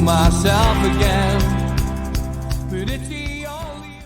myself again. But it's the only...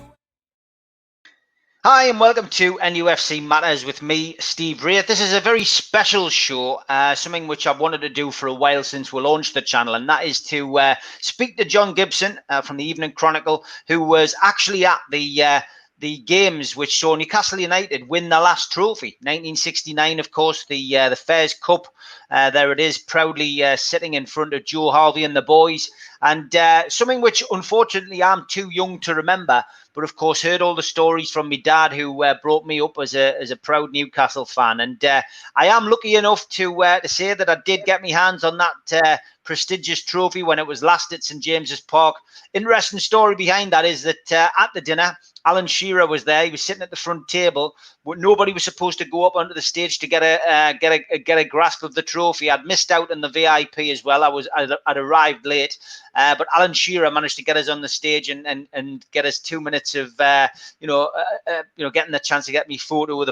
Hi and welcome to NUFC Matters with me, Steve Wraith. This is a very special show, something which I've wanted to do for a while since we launched the channel, and that is to speak to John Gibson from the Evening Chronicle, who was actually at the games which saw Newcastle United win the last trophy, 1969, of course, the Fairs Cup. There it is, proudly sitting in front of Joe Harvey and the boys, and something which unfortunately I'm too young to remember, but of course heard all the stories from my dad, who brought me up as a proud Newcastle fan. And I am lucky enough to say that I did get my hands on that prestigious trophy when it was last at St James's Park. Interesting story behind that is that at the dinner, Alan Shearer was there. He was sitting at the front table, but nobody was supposed to go up onto the stage to get a grasp of the trophy. I'd missed out on the VIP as well. I'd arrived late, but Alan Shearer managed to get us on the stage and get us 2 minutes of getting the chance to get me photo with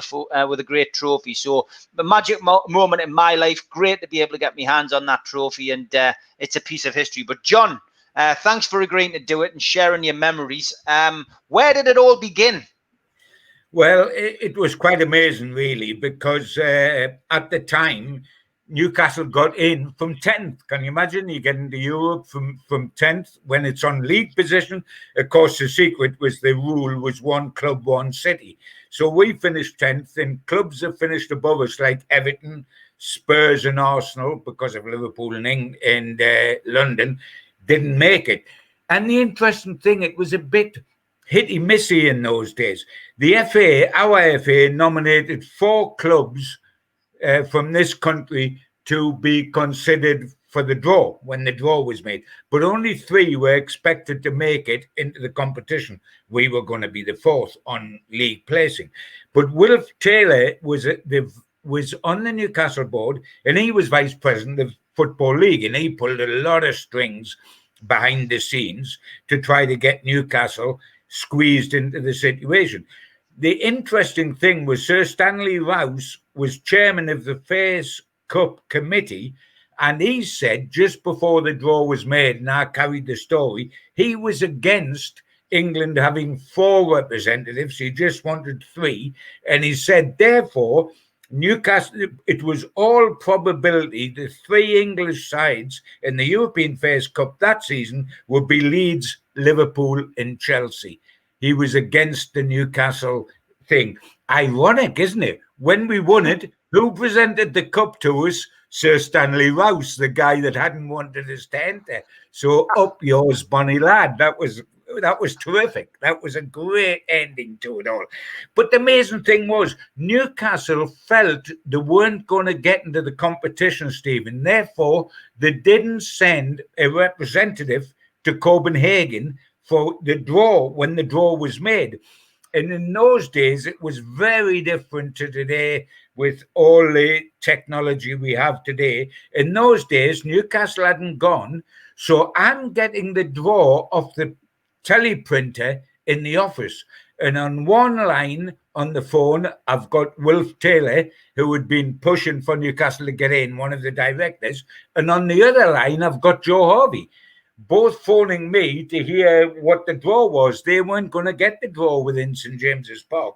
a great trophy. So the magic moment in my life. Great to be able to get my hands on that trophy, and it's a piece of history. But John, thanks for agreeing to do it and sharing your memories. Where did it all begin? Well, it was quite amazing, really, because at the time, Newcastle got in from 10th. Can you imagine? You get into Europe from 10th when it's on league position. Of course, the secret was the rule was one club, one city. So we finished 10th, and clubs have finished above us like Everton, Spurs and Arsenal, because of Liverpool and London, didn't make it. And the interesting thing, it was a bit hitty-missy in those days. The FA, our FA, nominated 4 clubs from this country to be considered for the draw when the draw was made. But only 3 were expected to make it into the competition. We were going to be the 4th on league placing. But Wilf Taylor was on the Newcastle board, and he was vice president of Football League, and he pulled a lot of strings behind the scenes to try to get Newcastle squeezed into the situation. The interesting thing was Sir Stanley Rouse was chairman of the Fairs Cup committee, and he said just before the draw was made, and I carried the story, he was against England having 4 representatives. He just wanted 3, and he said, therefore, Newcastle, it was all probability the 3 English sides in the European Fairs Cup that season would be Leeds, Liverpool and Chelsea. He was against the Newcastle thing. Ironic, isn't it? When we won it, who presented the cup to us? Sir Stanley Rouse, the guy that hadn't wanted us to enter. So up yours, bonny lad. That was terrific. That was a great ending to it all. But the amazing thing was Newcastle felt they weren't going to get into the competition, Stephen. Therefore, they didn't send a representative to Copenhagen for the draw when the draw was made. And in those days, it was very different to today with all the technology we have today. In those days, Newcastle hadn't gone. So I'm getting the draw off the teleprinter in the office, and on one line on the phone I've got Wilf Taylor, who had been pushing for Newcastle to get in, one of the directors, and on the other line I've got Joe Harvey, both phoning me to hear what the draw was. They weren't going to get the draw within St James's Park.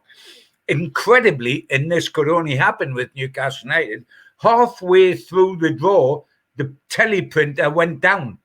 Incredibly, and this could only happen with Newcastle United, halfway through the draw the teleprinter went down.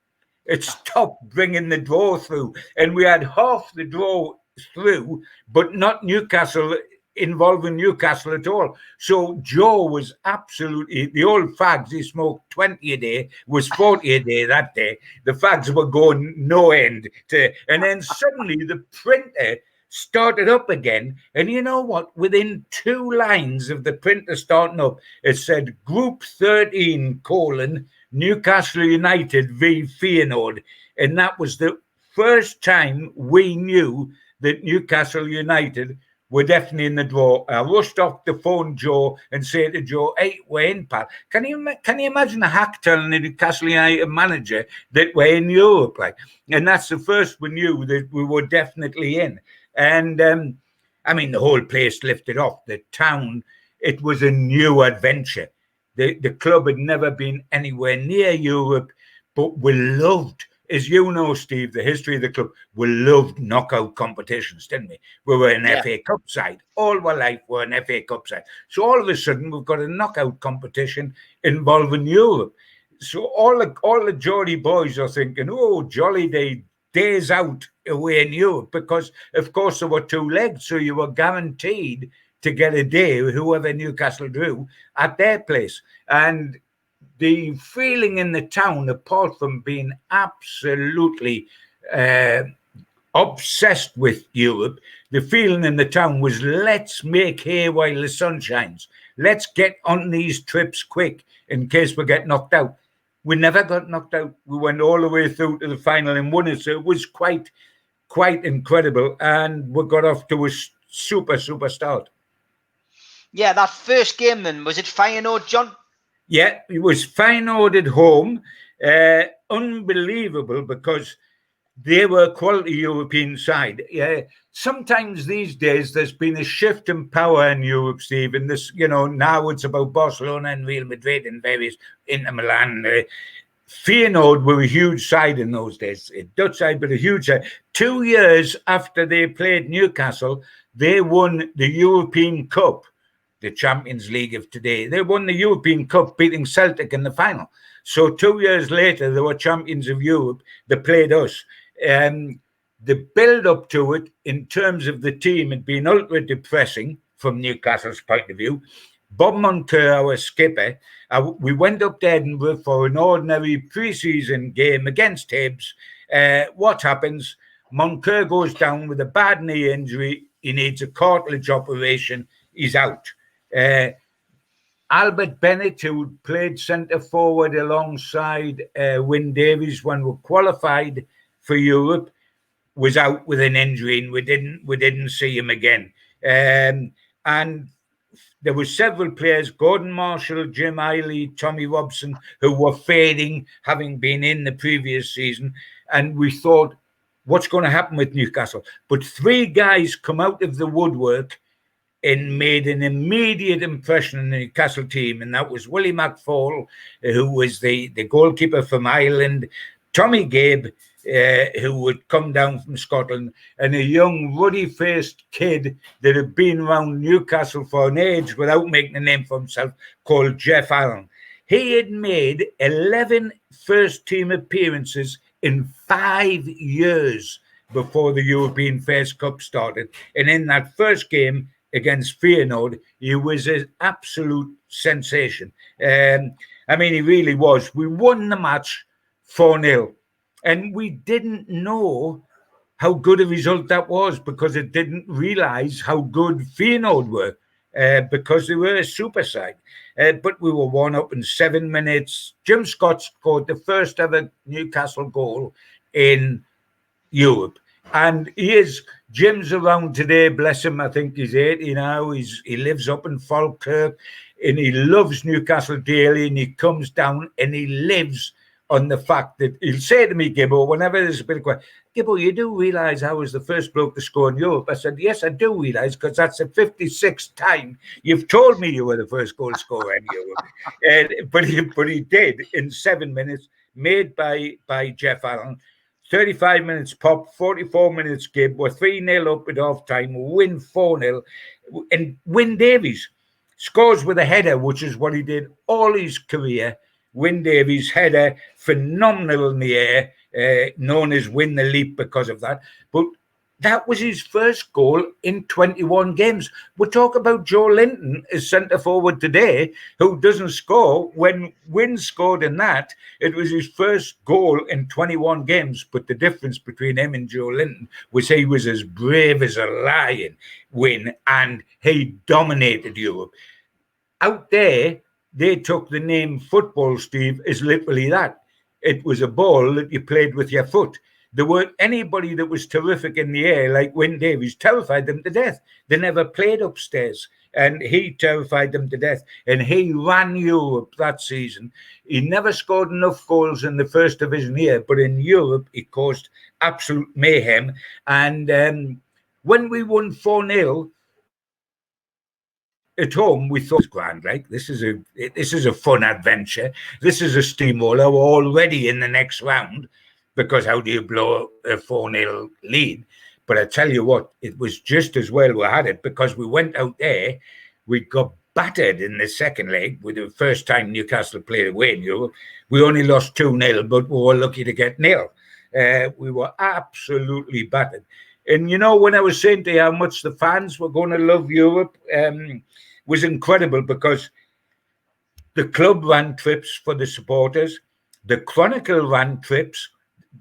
It stopped bringing the draw through, and we had half the draw through, but not Newcastle, involving Newcastle at all. So Joe was absolutely, the old fags, he smoked 20 a day, was 40 a day that day. The fags were going no end and then suddenly the printer started up again, and you know what? Within 2 lines of the printer starting up, it said Group 13, Newcastle United v Feyenoord. And that was the first time we knew that Newcastle United were definitely in the draw. I rushed off to phone Joe and say to Joe, hey, we're in, pal. Can you imagine a hack telling the Newcastle United manager that we're in Europe? Like? And that's the first we knew that we were definitely in. And I mean, the whole place lifted off. The town, it was a new adventure. The club had never been anywhere near Europe, but we loved as you know, Steve, the history of the club, we loved knockout competitions, didn't we? We were an FA Cup side. All our life, we're an FA Cup side. So all of a sudden, we've got a knockout competition involving Europe. So all the Geordie boys are thinking, oh, jolly days out away in Europe, because, of course, there were 2 legs, so you were guaranteed to get a day, whoever Newcastle drew, at their place. And the feeling in the town, apart from being absolutely obsessed with Europe, the feeling in the town was, let's make hay while the sun shines. Let's get on these trips quick in case we get knocked out. We never got knocked out. We went all the way through to the final and won it. So it was quite incredible. And we got off to a super start. Yeah, that first game then, was it Feyenoord, John? Yeah, it was Feyenoord at home. Unbelievable, because they were a quality European side. Sometimes these days there's been a shift in power in Europe, Steve. And this, now it's about Barcelona and Real Madrid and various Inter Milan. Feyenoord were a huge side in those days, a Dutch side, but a huge side. 2 years after they played Newcastle, they won the European Cup, the Champions League of today. They won the European Cup, beating Celtic in the final. So 2 years later, they were champions of Europe. They played us. The build-up to it, in terms of the team, had been ultra depressing from Newcastle's point of view. Bob Moncur, our skipper, we went up to Edinburgh for an ordinary pre-season game against Hibs. What happens? Moncur goes down with a bad knee injury. He needs a cartilage operation. He's out. Albert Bennett, who played centre forward alongside Wyn Davies when we qualified for Europe, was out with an injury, and we didn't see him again. And there were several players, Gordon Marshall, Jim Eiley, Tommy Robson, who were fading, having been in the previous season. And we thought, what's going to happen with Newcastle? But 3 guys come out of the woodwork and made an immediate impression on the Newcastle team. And that was Willie McFall, who was the goalkeeper from Ireland, Tommy Gabe, who would come down from Scotland, and a young ruddy-faced kid that had been around Newcastle for an age without making a name for himself, called Jeff Allen. He had made 11 first-team appearances in 5 years before the European First Cup started. And in that first game against Feyenoord, he was an absolute sensation. He really was. We won the match 4-0. And we didn't know how good a result that was, because it didn't realise how good Feyenoord were, because they were a super side. But we were 1-up in 7 minutes. Jim Scott scored the first ever Newcastle goal in Europe. And Jim's around today, bless him. I think he's 80 now. He lives up in Falkirk, and he loves Newcastle dearly, and he comes down and he lives on the fact that he'll say to me, Gibbo, whenever there's a bit of question, Gibbo, you do realise I was the first bloke to score in Europe? I said, yes, I do realise, because that's the 56th time you've told me you were the first goal scorer in Europe. But he did in 7 minutes, made by Jeff Allen. 35 minutes pop, 44 minutes Gib. We're 3-0 up at half time, win 4-0. And Wyn Davies scores with a header, which is what he did all his career. Wyn Davies' header, phenomenal in the air, known as Win the Leap because of that. But that was his first goal in 21 games. We talk about Joe Linton as centre forward today, who doesn't score. When Wyn scored in that, it was his first goal in 21 games. But the difference between him and Joe Linton was he was as brave as a lion, Wyn, and he dominated Europe. Out there, they took the name football, Steve, as literally that. It was a ball that you played with your foot. There weren't anybody that was terrific in the air like Wyn Davies. Terrified them to death. They never played upstairs, and he terrified them to death. And he ran Europe that season. He never scored enough goals in the first division here, but in Europe, he caused absolute mayhem. And when we won 4-0, at home, we thought it was grand. Like, this is a fun adventure. This is a steamroller. We're already in the next round. because how do you blow a 4-0 lead? But I tell you what, it was just as well we had it, because we went out there, we got battered in the second leg with the first time Newcastle played away in Europe. We only lost 2-0, but we were lucky to get nil. We were absolutely battered. And, you know, when I was saying to you how much the fans were going to love Europe, was incredible, because the club ran trips for the supporters. The Chronicle ran trips.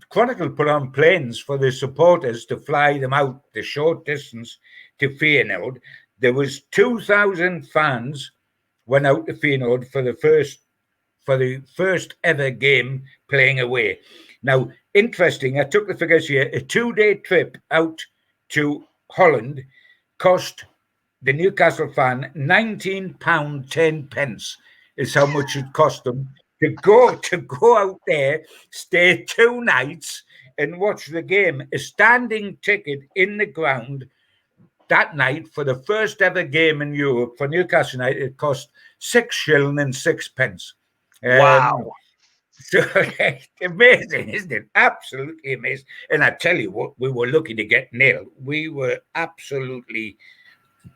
Chronicle put on planes for the supporters to fly them out the short distance to Feyenoord. There was 2,000 fans went out to Feyenoord for the first ever game playing away. Now, interesting, I took the figures here. A 2-day trip out to Holland cost the Newcastle fan £19.10 is how much it cost them to go out there, stay 2 nights and watch the game. A standing ticket in the ground that night for the first ever game in Europe for Newcastle United, it cost 6 shillings and 6 pence. Wow. So amazing, isn't it? Absolutely amazing. And I tell you what, we were lucky to get nil. We were absolutely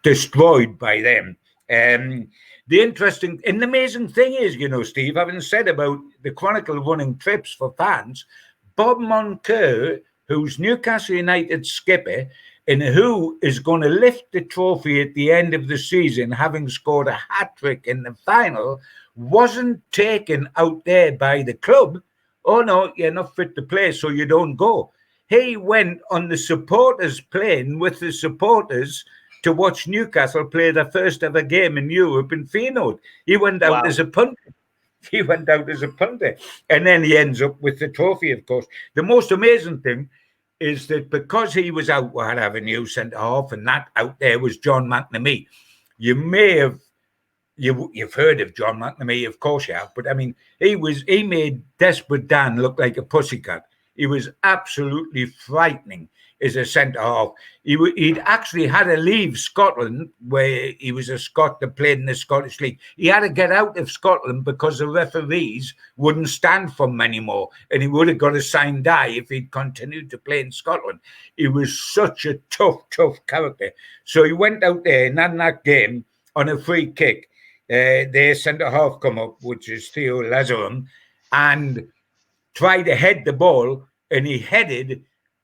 destroyed by them. The interesting and amazing thing is, you know, Steve, having said about the Chronicle running trips for fans, Bob Moncur, who's Newcastle United skipper and who is going to lift the trophy at the end of the season, having scored a hat-trick in the final, wasn't taken out there by the club. Oh, no, you're not fit to play, so you don't go. He went on the supporters' plane with the supporters to watch Newcastle play their first ever game in Europe in Feyenoord. He went out as a punter. And then he ends up with the trophy, of course. The most amazing thing is that because he was out, we had to have a new centre-half, and that out there was John McNamee. You may have, you've heard of John McNamee, of course you have, but I mean, he made Desperate Dan look like a pussycat. He was absolutely frightening as a centre-half. He'd actually had to leave Scotland, where he was a Scot that played in the Scottish League. He had to get out of Scotland because the referees wouldn't stand for him anymore, and he would have got a signed die if he'd continued to play in Scotland. He was such a tough character. So he went out there and had that game on a free kick. Their centre-half come up, which is Theo Lazarum, and tried to head the ball, and he headed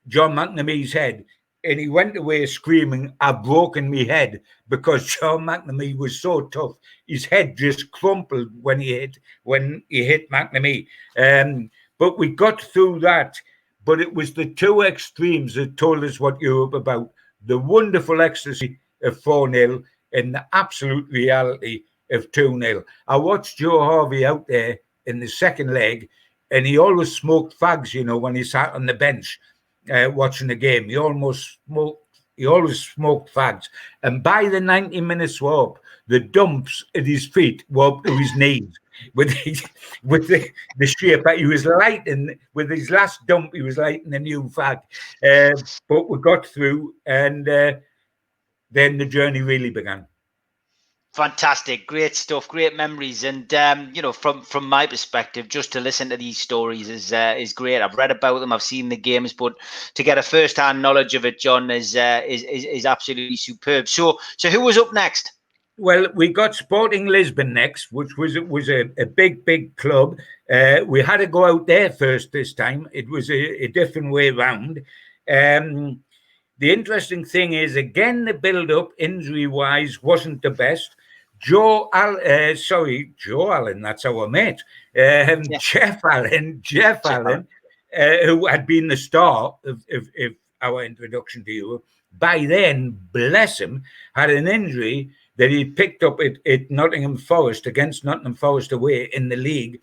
John McNamee's head, and he went away screaming, "I've broken my head," because John McNamee was so tough. His head just crumpled when he hit McNamee. But we got through that. But it was the two extremes that told us what Europe about: the wonderful ecstasy of 4-0 and the absolute reality of 2-0. I watched Joe Harvey out there in the second leg, and he always smoked fags, you know, when he sat on the bench. Watching the game, he always smoked fags, and by the 90 minutes were up, the dumps at his feet were up to his knees with the shape. He was lighting with his last dump. He was lighting a new fag, but we got through, and then the journey really began. Fantastic, great stuff, great memories, and you know, from my perspective, just to listen to these stories is great. I've read about them, I've seen the games, but to get a first-hand knowledge of it, John, is absolutely superb. So who was up next? Well, we got Sporting Lisbon next, which was a big club. We had to go out there first this time. It was a different way round. The interesting thing is, again, the build-up injury-wise wasn't the best. Joe Allen, that's our mate. Jeff Allen, who had been the star of our introduction to Europe, by then, bless him, had an injury that he picked up at Nottingham Forest, against Nottingham Forest away in the league,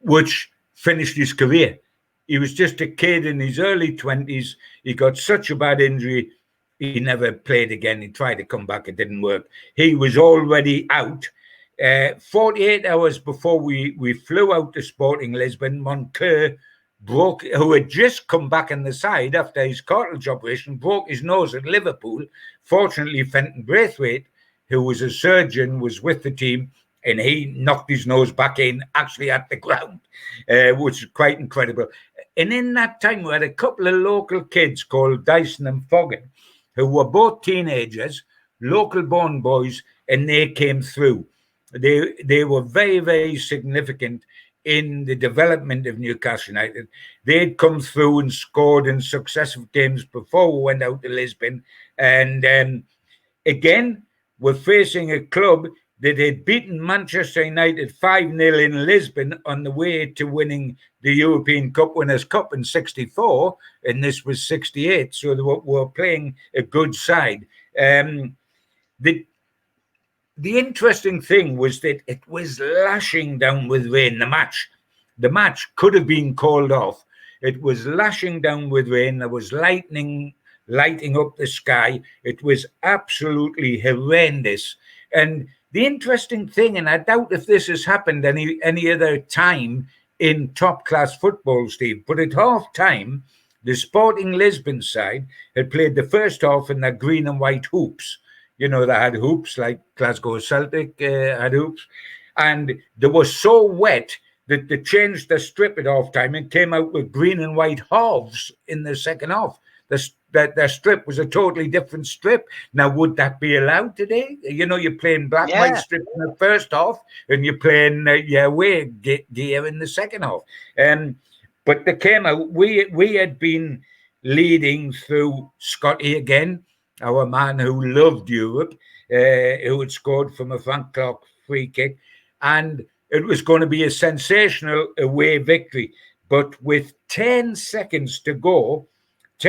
which finished his career. He was just a kid in his early 20s. He got such a bad injury, he never played again. He tried to come back. It didn't work. He was already out. 48 hours before we flew out to Sporting Lisbon, Moncur who had just come back on the side after his cartilage operation, broke his nose at Liverpool. Fortunately, Fenton Braithwaite, who was a surgeon, was with the team, and he knocked his nose back in, actually at the ground, which is quite incredible. And in that time, we had a couple of local kids called Dyson and Foggin, who were both teenagers, local-born boys, and they came through. They were very, very significant in the development of Newcastle United. They'd come through and scored in successive games before we went out to Lisbon. And again, we're facing a club that had beaten Manchester United 5-0 in Lisbon on the way to winning the European Cup Winners' Cup in '64, and this was '68, so they were playing a good side. The interesting thing was that it was lashing down with rain. The match could have been called off. It was lashing down with rain. There was lightning lighting up the sky. It was absolutely horrendous. And the interesting thing, and I doubt if this has happened any other time in top-class football, Steve, but at half-time, the Sporting Lisbon side had played the first half in their green and white hoops. You know, they had hoops like Glasgow Celtic had hoops. And they were so wet that they changed the strip at half-time and came out with green and white halves in the second half. Their strip was a totally different strip. Now, would that be allowed today? You know, you're playing black and white strip in the first half and you're playing your away gear in the second half. But they came out. We had been leading through Scotty again, our man who loved Europe, who had scored from a Frank Clark free kick. And it was going to be a sensational away victory. But with 10 seconds to go, a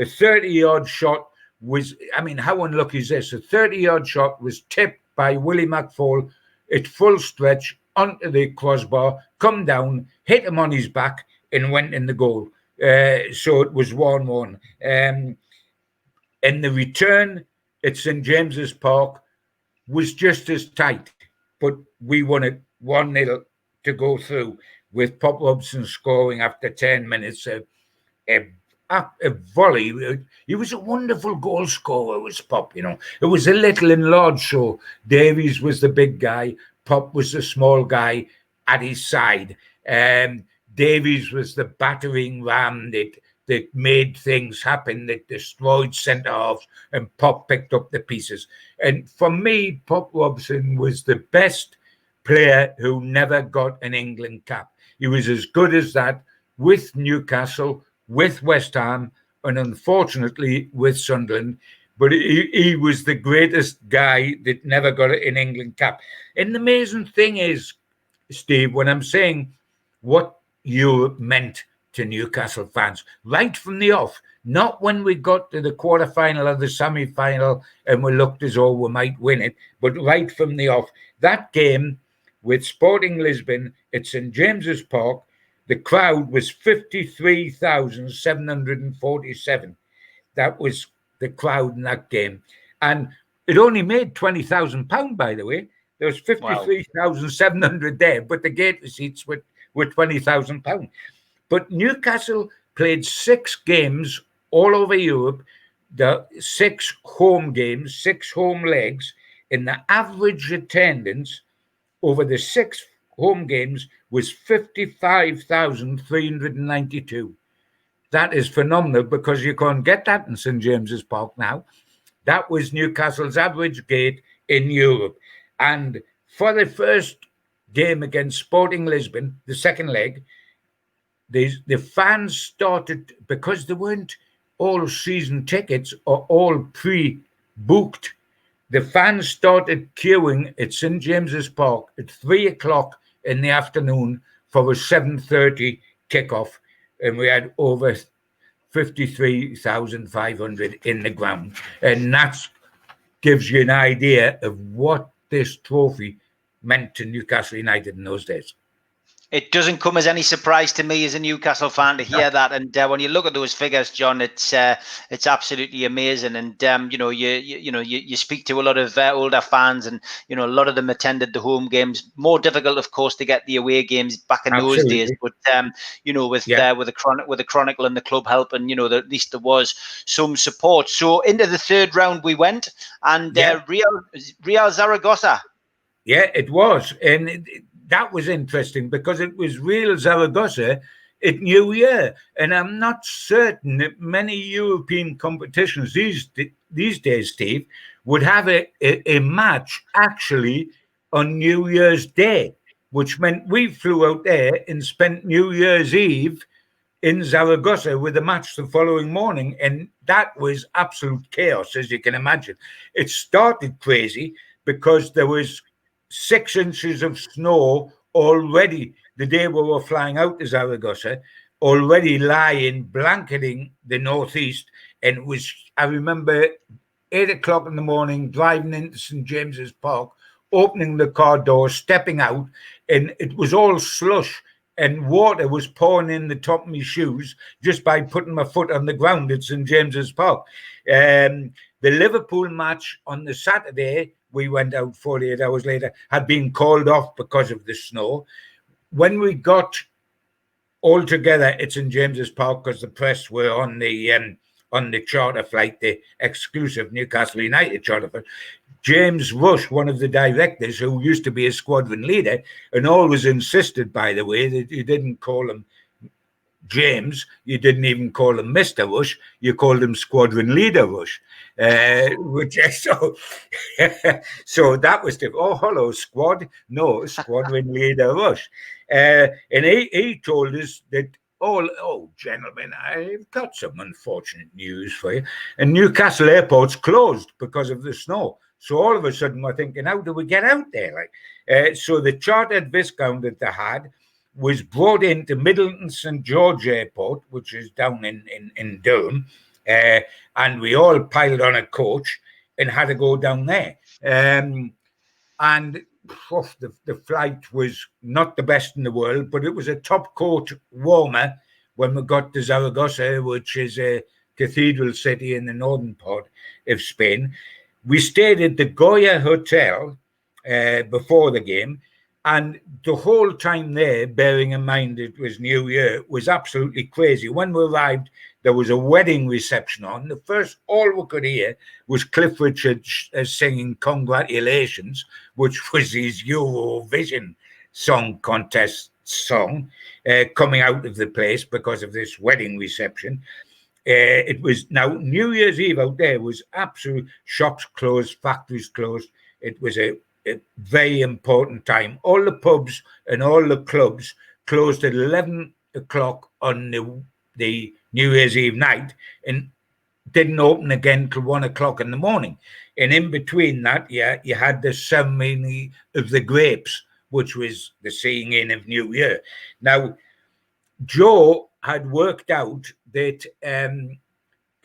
30-yard shot was, I mean, how unlucky is this? A 30-yard shot was tipped by Willie McFall at full stretch onto the crossbar, come down, hit him on his back, and went in the goal. So it was 1-1. And the return at St. James's Park was just as tight, but we won it 1-0 to go through, with Pop Robson scoring after 10 minutes. A volley. He was a wonderful goal scorer, was Pop, you know. It was a little and large show. Davies was the big guy. Pop was the small guy at his side. Davies was the battering ram that made things happen, that destroyed centre-halves, and Pop picked up the pieces. And for me, Pop Robson was the best player who never got an England cap. He was as good as that with Newcastle, with West Ham, and unfortunately with Sunderland. But he was the greatest guy that never got an England cap. And the amazing thing is, Steve, when I'm saying what Europe meant to Newcastle fans, right from the off, not when we got to the quarter-final or the semi-final and we looked as though we might win it, but right from the off. That game with Sporting Lisbon at St. James's Park, the crowd was 53,747. That was the crowd in that game. And it only made £20,000, by the way. There was 53,700 there, but the gate receipts were £20,000. But Newcastle played 6 games all over Europe, the 6 home games, 6 home legs, and the average attendance over the 6 home games was 55,392. That is phenomenal, because you can't get that in St. James's Park now. That was Newcastle's average gate in Europe. And for the first game against Sporting Lisbon, the second leg, the fans started, because there weren't all season tickets or all pre-booked, the fans started queuing at St. James's Park at 3:00 in the afternoon for a 7:30 kickoff, and we had over 53,500 in the ground. And that gives you an idea of what this trophy meant to Newcastle United in those days. It doesn't come as any surprise to me as a Newcastle fan to hear that. And when you look at those figures, John, it's absolutely amazing. And you speak to a lot of older fans, and a lot of them attended the home games. More difficult, of course, to get the away games back in those days. But with the Chronicle and the club help, and at least there was some support. So into the third round we went, and Real Zaragoza. Yeah, it was, and that was interesting, because it was Real Zaragoza at New Year. And I'm not certain that many European competitions these days, Steve, would have a match actually on New Year's Day, which meant we flew out there and spent New Year's Eve in Zaragoza with a match the following morning. And that was absolute chaos, as you can imagine. It started crazy because there was 6 inches of snow already the day we were flying out to Zaragoza, already lying, blanketing the northeast. And it was, I remember, 8 o'clock in the morning, driving into St. James's Park, opening the car door, stepping out, and it was all slush. And water was pouring in the top of my shoes just by putting my foot on the ground at St. James's Park. The Liverpool match on the Saturday, we went out 48 hours later, had been called off because of the snow. When we got all together at St. James's Park, because the press were on the charter flight, the exclusive Newcastle United charter flight, James Rush, one of the directors, who used to be a squadron leader and always insisted, by the way, that you didn't call him James, you didn't even call him Mr. Rush, you called him Squadron Leader Rush, which so that was the, oh, hello, squad, no, Squadron Leader Rush. And he told us that, oh, gentlemen, I've got some unfortunate news for you. And Newcastle Airport's closed because of the snow. So all of a sudden we're thinking, how do we get out there? So the chartered Viscount that they had was brought into Middleton St. George Airport, which is down in Durham. And we all piled on a coach and had to go down there. And the flight was not the best in the world, but it was a top coat warmer when we got to Zaragoza, which is a cathedral city in the northern part of Spain. We stayed at the Goya Hotel before the game, and the whole time there, bearing in mind it was New Year, was absolutely crazy. When we arrived, there was a wedding reception on. The first, all we could hear was Cliff Richard singing Congratulations, which was his Eurovision Song Contest song, coming out of the place because of this wedding reception. It was now New Year's Eve out there was absolute, shops closed, factories closed. It was a very important time. All the pubs and all the clubs closed at 11 o'clock on the New Year's Eve night and didn't open again till 1 o'clock in the morning. And in between that, you had the ceremony of the grapes, which was the seeing in of New Year. Now, Joe had worked out that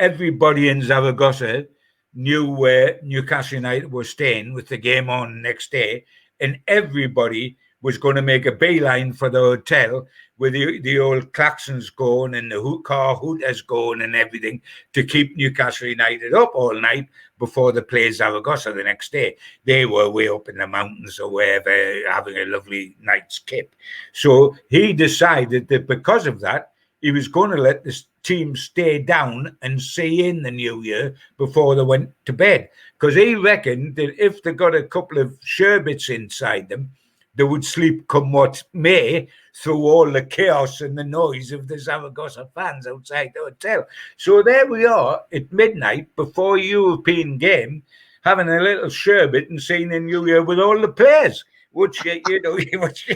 everybody in Zaragoza knew where Newcastle United was staying with the game on next day, and everybody was going to make a beeline for the hotel with the old klaxons going and the car hooters going and everything to keep Newcastle United up all night before they play Zaragoza the next day. They were way up in the mountains or wherever, having a lovely night's kip. So he decided that because of that, he was going to let this team stay down and see in the New Year before they went to bed. Because he reckoned that if they got a couple of sherbets inside them, they would sleep come what may through all the chaos and the noise of the Zaragoza fans outside the hotel. So there we are at midnight before a European game, having a little sherbet and seeing the New Year with all the players. Which, which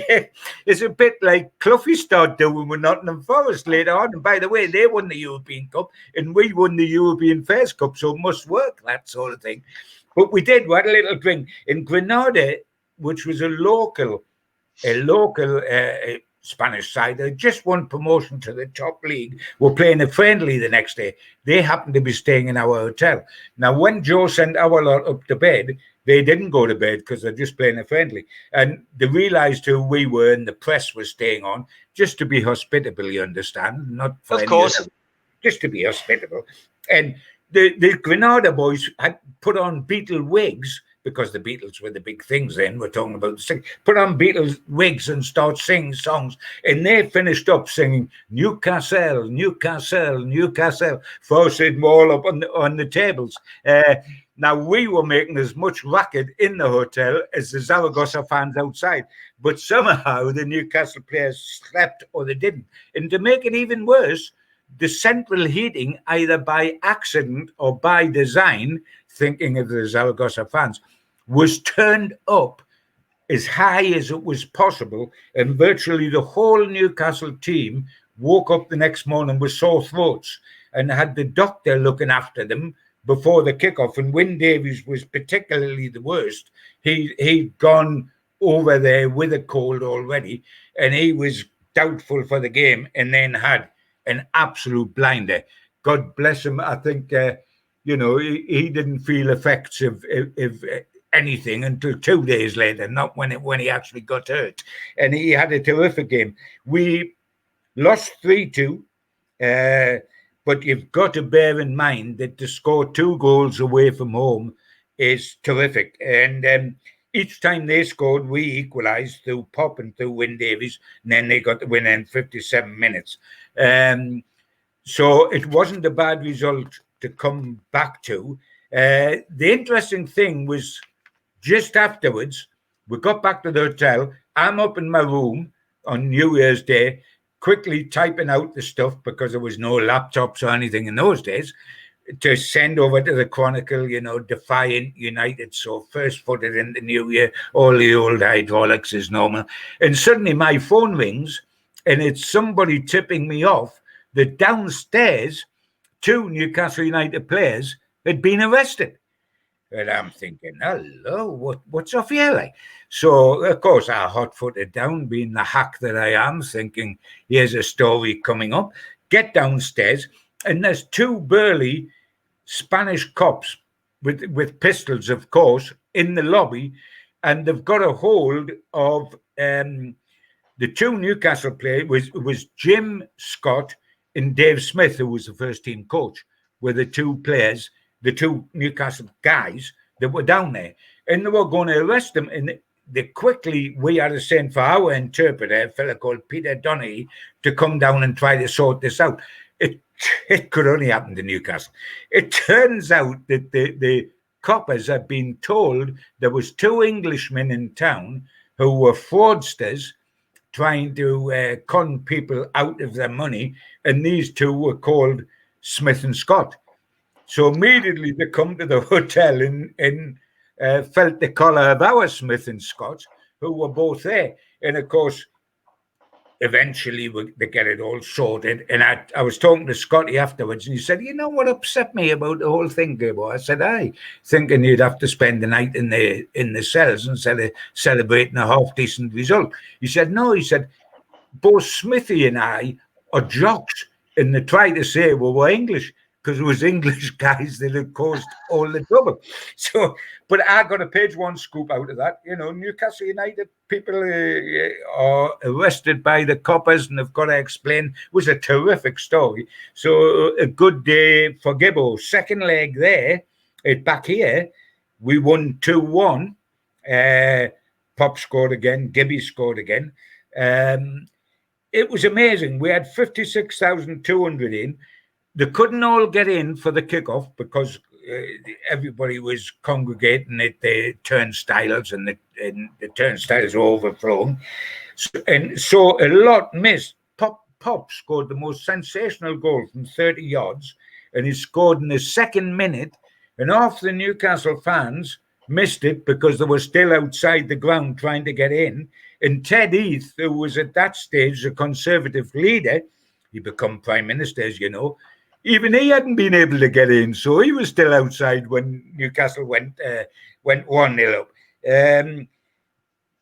is a bit like Cloughie started doing with Nottingham Forest later on. And by the way, they won the European Cup and we won the European Fairs Cup, so it must work, that sort of thing. But we did, we had a little drink. In Granada, which was a local Spanish side, they just won promotion to the top league, were playing a friendly the next day. They happened to be staying in our hotel. Now, when Joe sent our lot up to bed, they didn't go to bed because they're just playing a friendly. And they realised who we were and the press was staying on, just to be hospitable, you understand? Not for of course. Other, just to be hospitable. And the Granada boys had put on Beatle wigs, because the Beatles were the big things then, we're talking about put on Beatles wigs and start singing songs. And they finished up singing Newcastle, Newcastle, Newcastle, forcing them all up on the tables. Now, we were making as much racket in the hotel as the Zaragoza fans outside, but somehow the Newcastle players slept or they didn't. And to make it even worse, the central heating, either by accident or by design, thinking of the Zaragoza fans, was turned up as high as it was possible, and virtually the whole Newcastle team woke up the next morning with sore throats and had the doctor looking after them before the kickoff. And Wyn Davies was particularly the worst. He'd gone over there with a cold already, and he was doubtful for the game, and then had an absolute blinder. God bless him. I think he didn't feel effects of anything until 2 days later, not when he actually got hurt. And he had a terrific game. We lost 3-2. But you've got to bear in mind that to score 2 goals away from home is terrific. And each time they scored, we equalised through Pop and through Wyn Davies, and then they got the win in 57 minutes. So it wasn't a bad result to come back to. The interesting thing was just afterwards, we got back to the hotel. I'm up in my room on New Year's Day, quickly typing out the stuff because there was no laptops or anything in those days to send over to the Chronicle, defiant United. So first footed in the new year, all the old hydraulics is normal. And suddenly my phone rings and it's somebody tipping me off that downstairs 2 Newcastle United players had been arrested. And I'm thinking, hello, what's off here like? So, of course, I hot-footed down, being the hack that I am, thinking, here's a story coming up. Get downstairs, and there's 2 burly Spanish cops with pistols, of course, in the lobby, and they've got a hold of the 2 Newcastle players. Was Jim Scott and Dave Smith, who was the first-team coach, were the 2 players, the 2 Newcastle guys that were down there, and they were going to arrest them. And we had to send for our interpreter, a fellow called Peter Donaghy, to come down and try to sort this out. It could only happen to Newcastle. It turns out that the coppers had been told there was 2 Englishmen in town who were fraudsters trying to con people out of their money, and these 2 were called Smith and Scott. So immediately they come to the hotel and felt the collar of our Smith and Scott, who were both there. And of course, eventually they get it all sorted. And I was talking to Scotty afterwards, and he said, what upset me about the whole thing, Gabo? I said, thinking you'd have to spend the night in the cells instead of celebrating a half-decent result. He said, no, he said, both Smithy and I are jocks, and they try to say we were English, because it was English guys that had caused all the trouble. So, but I got a page 1 scoop out of that. Newcastle United people are arrested by the coppers and they've got to explain. It was a terrific story. So a good day for Gibbo. Second leg there, back here, we won 2-1. Pop scored again. Gibby scored again. It was amazing. We had 56,200 in. They couldn't all get in for the kickoff because everybody was congregating at the turnstiles, and the turnstiles were overflowing. So a lot missed. Pop scored the most sensational goal from 30 yards, and he scored in the 2nd minute, and half the Newcastle fans missed it because they were still outside the ground trying to get in. And Ted Heath, who was at that stage a Conservative leader, he became Prime Minister, as you know, even he hadn't been able to get in, so he was still outside when Newcastle went 1-0 up.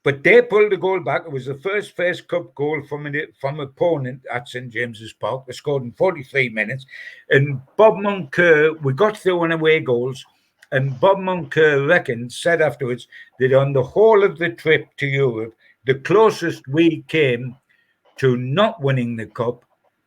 But they pulled the goal back. It was the first Cup goal from opponent at St James's Park. They scored in 43 minutes. And Bob Moncur, we got through on away goals, and Bob Moncur said afterwards that on the whole of the trip to Europe, the closest we came to not winning the Cup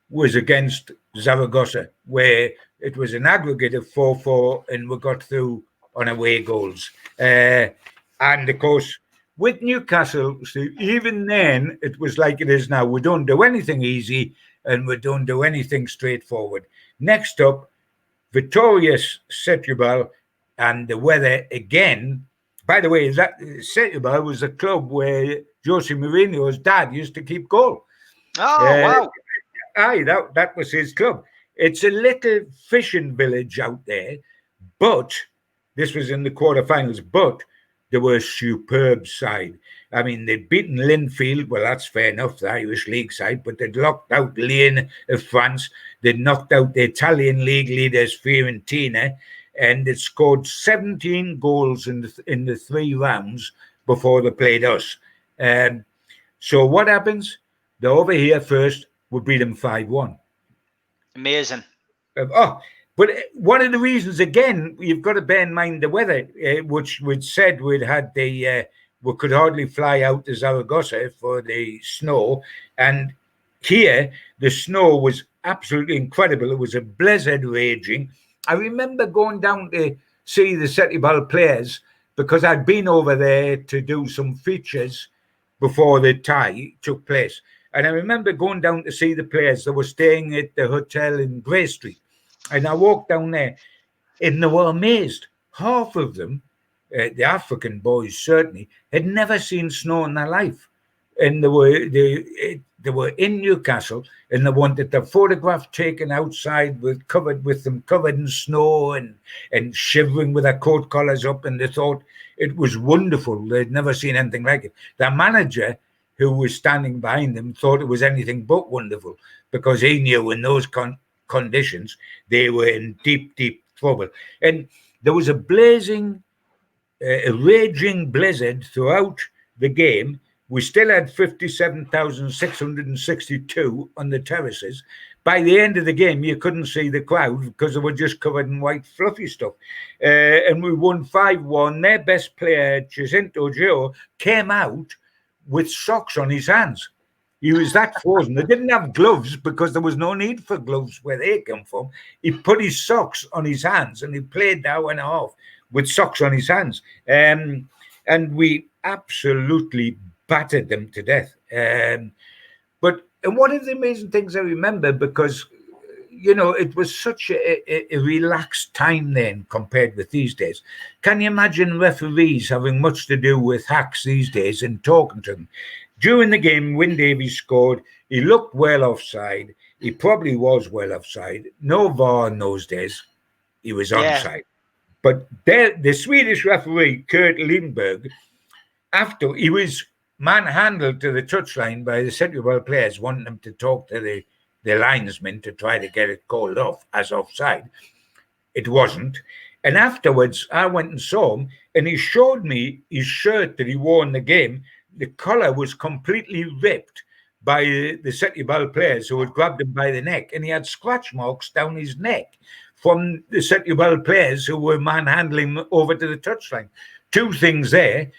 was against Zaragoza, where it was an aggregate of 4-4 and we got through on away goals. And of course, with Newcastle, even then, it was like it is now. We don't do anything easy and we don't do anything straightforward. Next up, Vittoria Setúbal and the weather again. By the way, that Setúbal was a club where Jose Mourinho's dad used to keep goal. Oh, wow. Aye, that was his club. It's a little fishing village out there, but this was in the quarterfinals. But they were a superb side. I mean, they'd beaten Linfield. Well, that's fair enough, the Irish League side, but they'd locked out Lyon of France. They'd knocked out the Italian League leaders, Fiorentina, and they'd scored 17 goals in the 3 rounds before they played us. So what happens? They're over here first. We beat them 5-1. Amazing. But one of the reasons, again, you've got to bear in mind the weather, which we'd said we could hardly fly out to Zaragoza for the snow. And here, the snow was absolutely incredible. It was a blizzard raging. I remember going down to see the Setúbal players because I'd been over there to do some features before the tie took place. And I remember going down to see the players that were staying at the hotel in Grey Street. And I walked down there and they were amazed. Half of them, the African boys certainly, had never seen snow in their life. And they were in Newcastle and they wanted their photograph taken outside covered in snow and shivering with their coat collars up. And they thought it was wonderful. They'd never seen anything like it. Their manager, who was standing behind them, thought it was anything but wonderful because he knew in those conditions they were in deep, deep trouble. And there was a raging blizzard throughout the game. We still had 57,662 on the terraces. By the end of the game, you couldn't see the crowd because they were just covered in white fluffy stuff. And we won 5-1. Their best player, Jacinto Gio, came out with socks on his hands. He was that frozen. They didn't have gloves because there was no need for gloves where they come from. He put his socks on his hands and he played the hour and a half with socks on his hands. And we absolutely battered them to death. And one of the amazing things I remember, because, it was such a relaxed time then compared with these days. Can you imagine referees having much to do with hacks these days and talking to them? During the game, Wyn Davies scored. He looked well offside. He probably was well offside. No VAR in those days. He was onside. But the Swedish referee, Kurt Lindberg, after he was manhandled to the touchline by the Setúbal players, wanting them to talk to the linesman to try to get it called off as offside. It wasn't. And afterwards, I went and saw him, and he showed me his shirt that he wore in the game. The collar was completely ripped by the Setúbal players who had grabbed him by the neck, and he had scratch marks down his neck from the Setúbal players who were manhandling him over to the touchline. Two things there.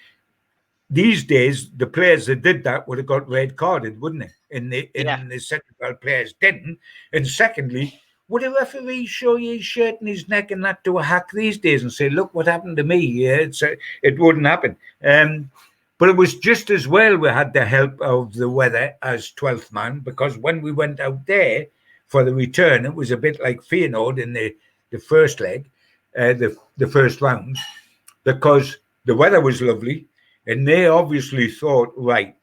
These days, the players that did that would have got red carded, wouldn't it? And the Setúbal players didn't. And secondly, would a referee show you his shirt and his neck and that to a hack these days and say, look what happened to me? Yeah, it wouldn't happen. But it was just as well we had the help of the weather as 12th man, because when we went out there for the return, it was a bit like Feyenoord in the first leg, the first round, because the weather was lovely. And they obviously thought, right,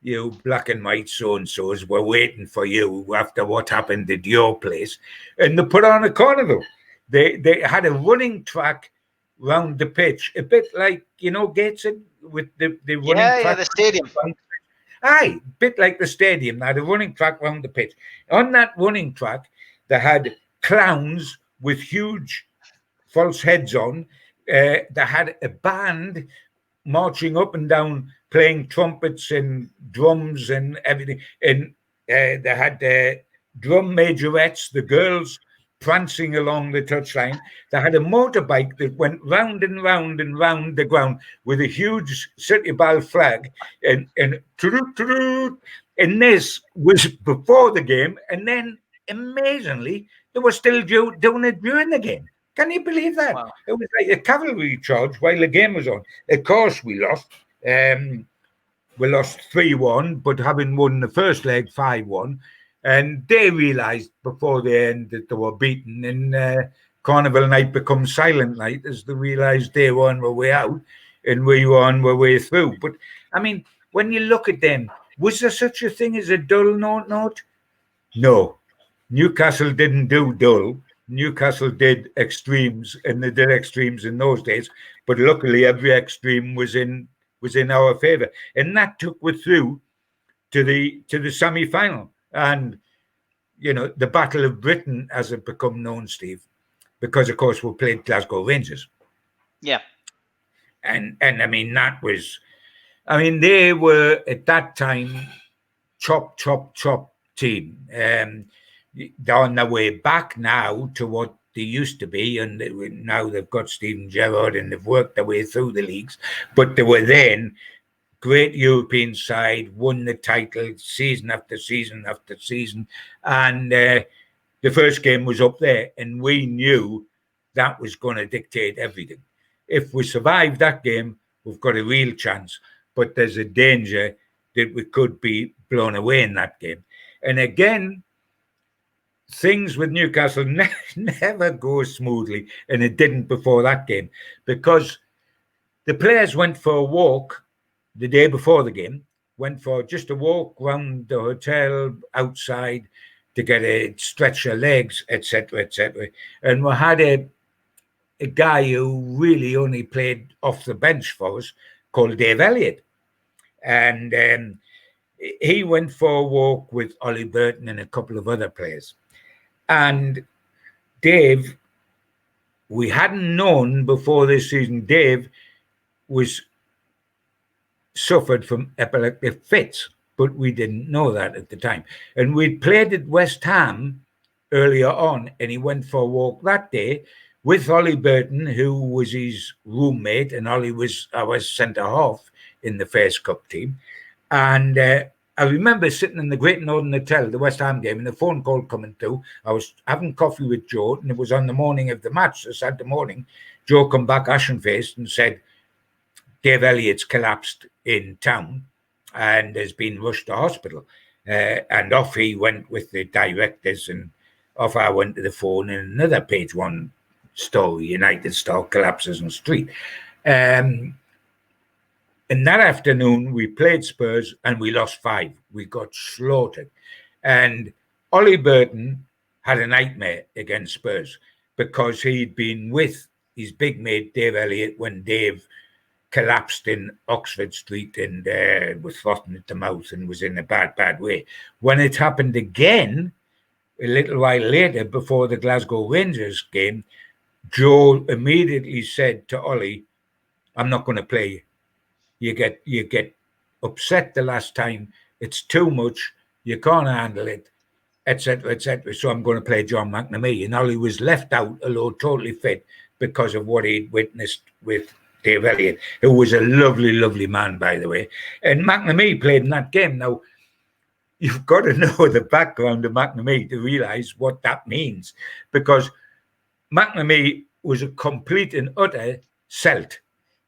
you black and white so-and-sos, we're waiting for you after what happened at your place. And they put on a carnival. They had a running track round the pitch, a bit like, Gateshead with the running track. Yeah, the stadium. Aye, a bit like the stadium. They had a running track round the pitch. On that running track, they had clowns with huge false heads on. They had a band marching up and down, playing trumpets and drums and everything. And they had drum majorettes, the girls prancing along the touchline. They had a motorbike that went round and round and round the ground with a huge Setúbal flag. And this was before the game. And then, amazingly, they were still doing it during the game. Can you believe that? Wow. It was like a cavalry charge while the game was on. Of course, we lost. We lost 3-1, but having won the first leg 5-1, and they realised before the end that they were beaten, and Carnival night becomes silent night as they realised they were on their way out and we were on our way through. But, I mean, when you look at them, was there such a thing as a dull note? No. Newcastle didn't do dull. Newcastle did extremes, and they did extremes in those days. But luckily, every extreme was in our favour, and that took us through to the semi-final. And the Battle of Britain, as it become known, Steve, because of course we played Glasgow Avengers. Yeah. And I mean they were at that time chop team. They're on their way back now to what they used to be, and now they've got Steven Gerrard and they've worked their way through the leagues. But they were then great European side, won the title season after season after season, and the first game was up there, and we knew that was going to dictate everything. If we survive that game, we've got a real chance, but there's a danger that we could be blown away in that game. And again, things with Newcastle never go smoothly, and it didn't before that game, because the players went for a walk the day before the game, went for just a walk around the hotel outside to get a stretch your legs, etc., etc. And we had a guy who really only played off the bench for us called Dave Elliot. And he went for a walk with Ollie Burton and a couple of other players. And Dave, we hadn't known before this season, Dave suffered from epileptic fits, but we didn't know that at the time. And we'd played at West Ham earlier on, and he went for a walk that day with Ollie Burton, who was his roommate, and Ollie was our centre half in the first cup team. And I remember sitting in the Great Northern Hotel, the West Ham game, and the phone call coming through. I was having coffee with Joe, and it was on the morning of the match, the Saturday morning. Joe come back ashen-faced and said, Dave Elliott's collapsed in town and has been rushed to hospital. And off he went with the directors, and off I went to the phone, and another page one story, United Star collapses on the street. And that afternoon, we played Spurs and we lost 5. We got slaughtered. And Ollie Burton had a nightmare against Spurs because he'd been with his big mate, Dave Elliott, when Dave collapsed in Oxford Street and was frothing at the mouth and was in a bad way. When it happened again, a little while later, before the Glasgow Rangers game, Joe immediately said to Ollie, I'm not going to play. You get upset the last time. It's too much. You can't handle it, etc., etc. So I'm going to play John McNamee. And Ollie was left out, although totally fit, because of what he'd witnessed with Dave Elliott, who was a lovely, lovely man, by the way. And McNamee played in that game. Now, you've got to know the background of McNamee to realise what that means, because McNamee was a complete and utter Celt.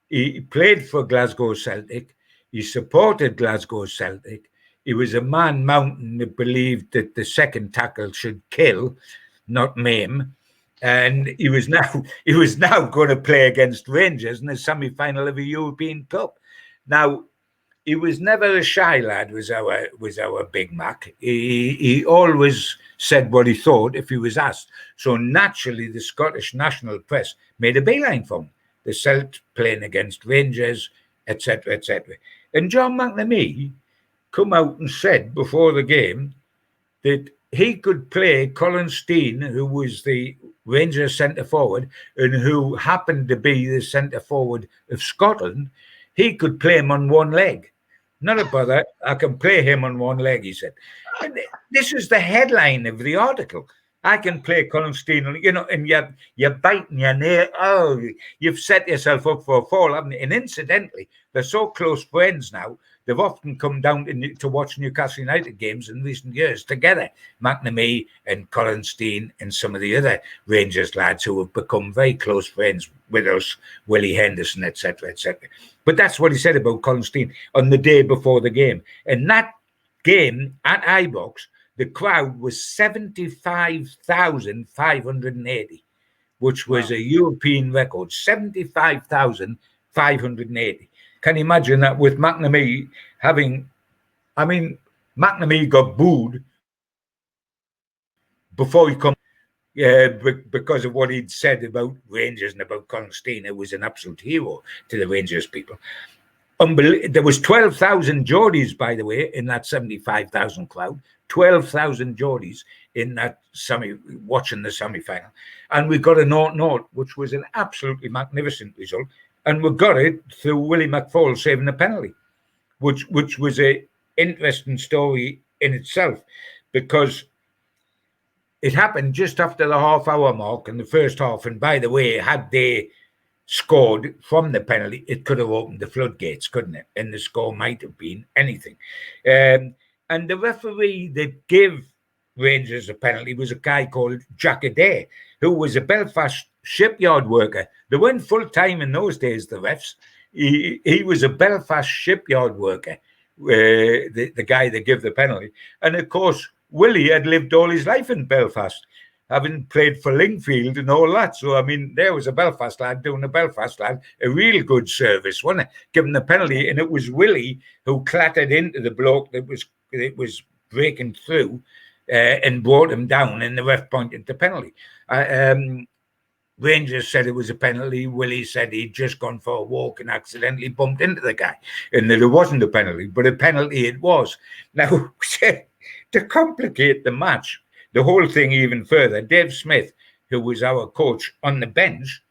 He played for Glasgow Celtic. He supported Glasgow Celtic. He was a man mountain that believed that the second tackle should kill, not maim. And he was now going to play against Rangers in the semi-final of a European Cup. Now, he was never a shy lad, was our Big Mac. He always said what he thought if he was asked. So naturally, the Scottish national press made a beeline for him. The Celt playing against Rangers, etc., etc. And John McNamee come out and said before the game that he could play Colin Steen, who was the Rangers centre-forward and who happened to be the centre-forward of Scotland. He could play him on one leg. Not a bother, I can play him on one leg, he said. And this is the headline of the article. I can play Colin Steen, and you're biting your nail. Oh, you've set yourself up for a fall, haven't you? And incidentally, they're so close friends now, they've often come down to watch Newcastle United games in recent years together. McNamee and Colin Steen and some of the other Rangers lads who have become very close friends with us, Willie Henderson, etc., etc. But that's what he said about Colin Steen on the day before the game. And that game at Ibrox, the crowd was 75,580, which was a European record, 75,580. Can you imagine that with McNamee having, I mean, McNamee got booed before he come, because of what he'd said about Rangers and about Constantine, was an absolute hero to the Rangers people. There was 12,000 Geordies, by the way, in that 75,000 crowd. 12,000 Geordies in that watching the semi-final, and we got a 0-0, which was an absolutely magnificent result, and we got it through Willie McFall saving the penalty, which was a interesting story in itself, because it happened just after the half-hour mark in the first half. And by the way, had they scored from the penalty, it could have opened the floodgates, couldn't it? And the score might have been anything. And the referee that gave Rangers a penalty was a guy called Jack Adair, who was a Belfast shipyard worker. They weren't full-time in those days, the refs. He was a Belfast shipyard worker, the guy that gave the penalty. And of course, Willie had lived all his life in Belfast, having played for Lingfield and all that. So, I mean, there was a Belfast lad doing a Belfast lad a real good service, wasn't it? Giving the penalty, and it was Willie who clattered into the bloke that was breaking through and brought him down, and the ref pointed the penalty. Rangers said it was a penalty. Willie said he'd just gone for a walk and accidentally bumped into the guy, and that it wasn't a penalty, but a penalty it was. Now, to complicate the match, the whole thing even further, Dave Smith, who was our coach on the bench,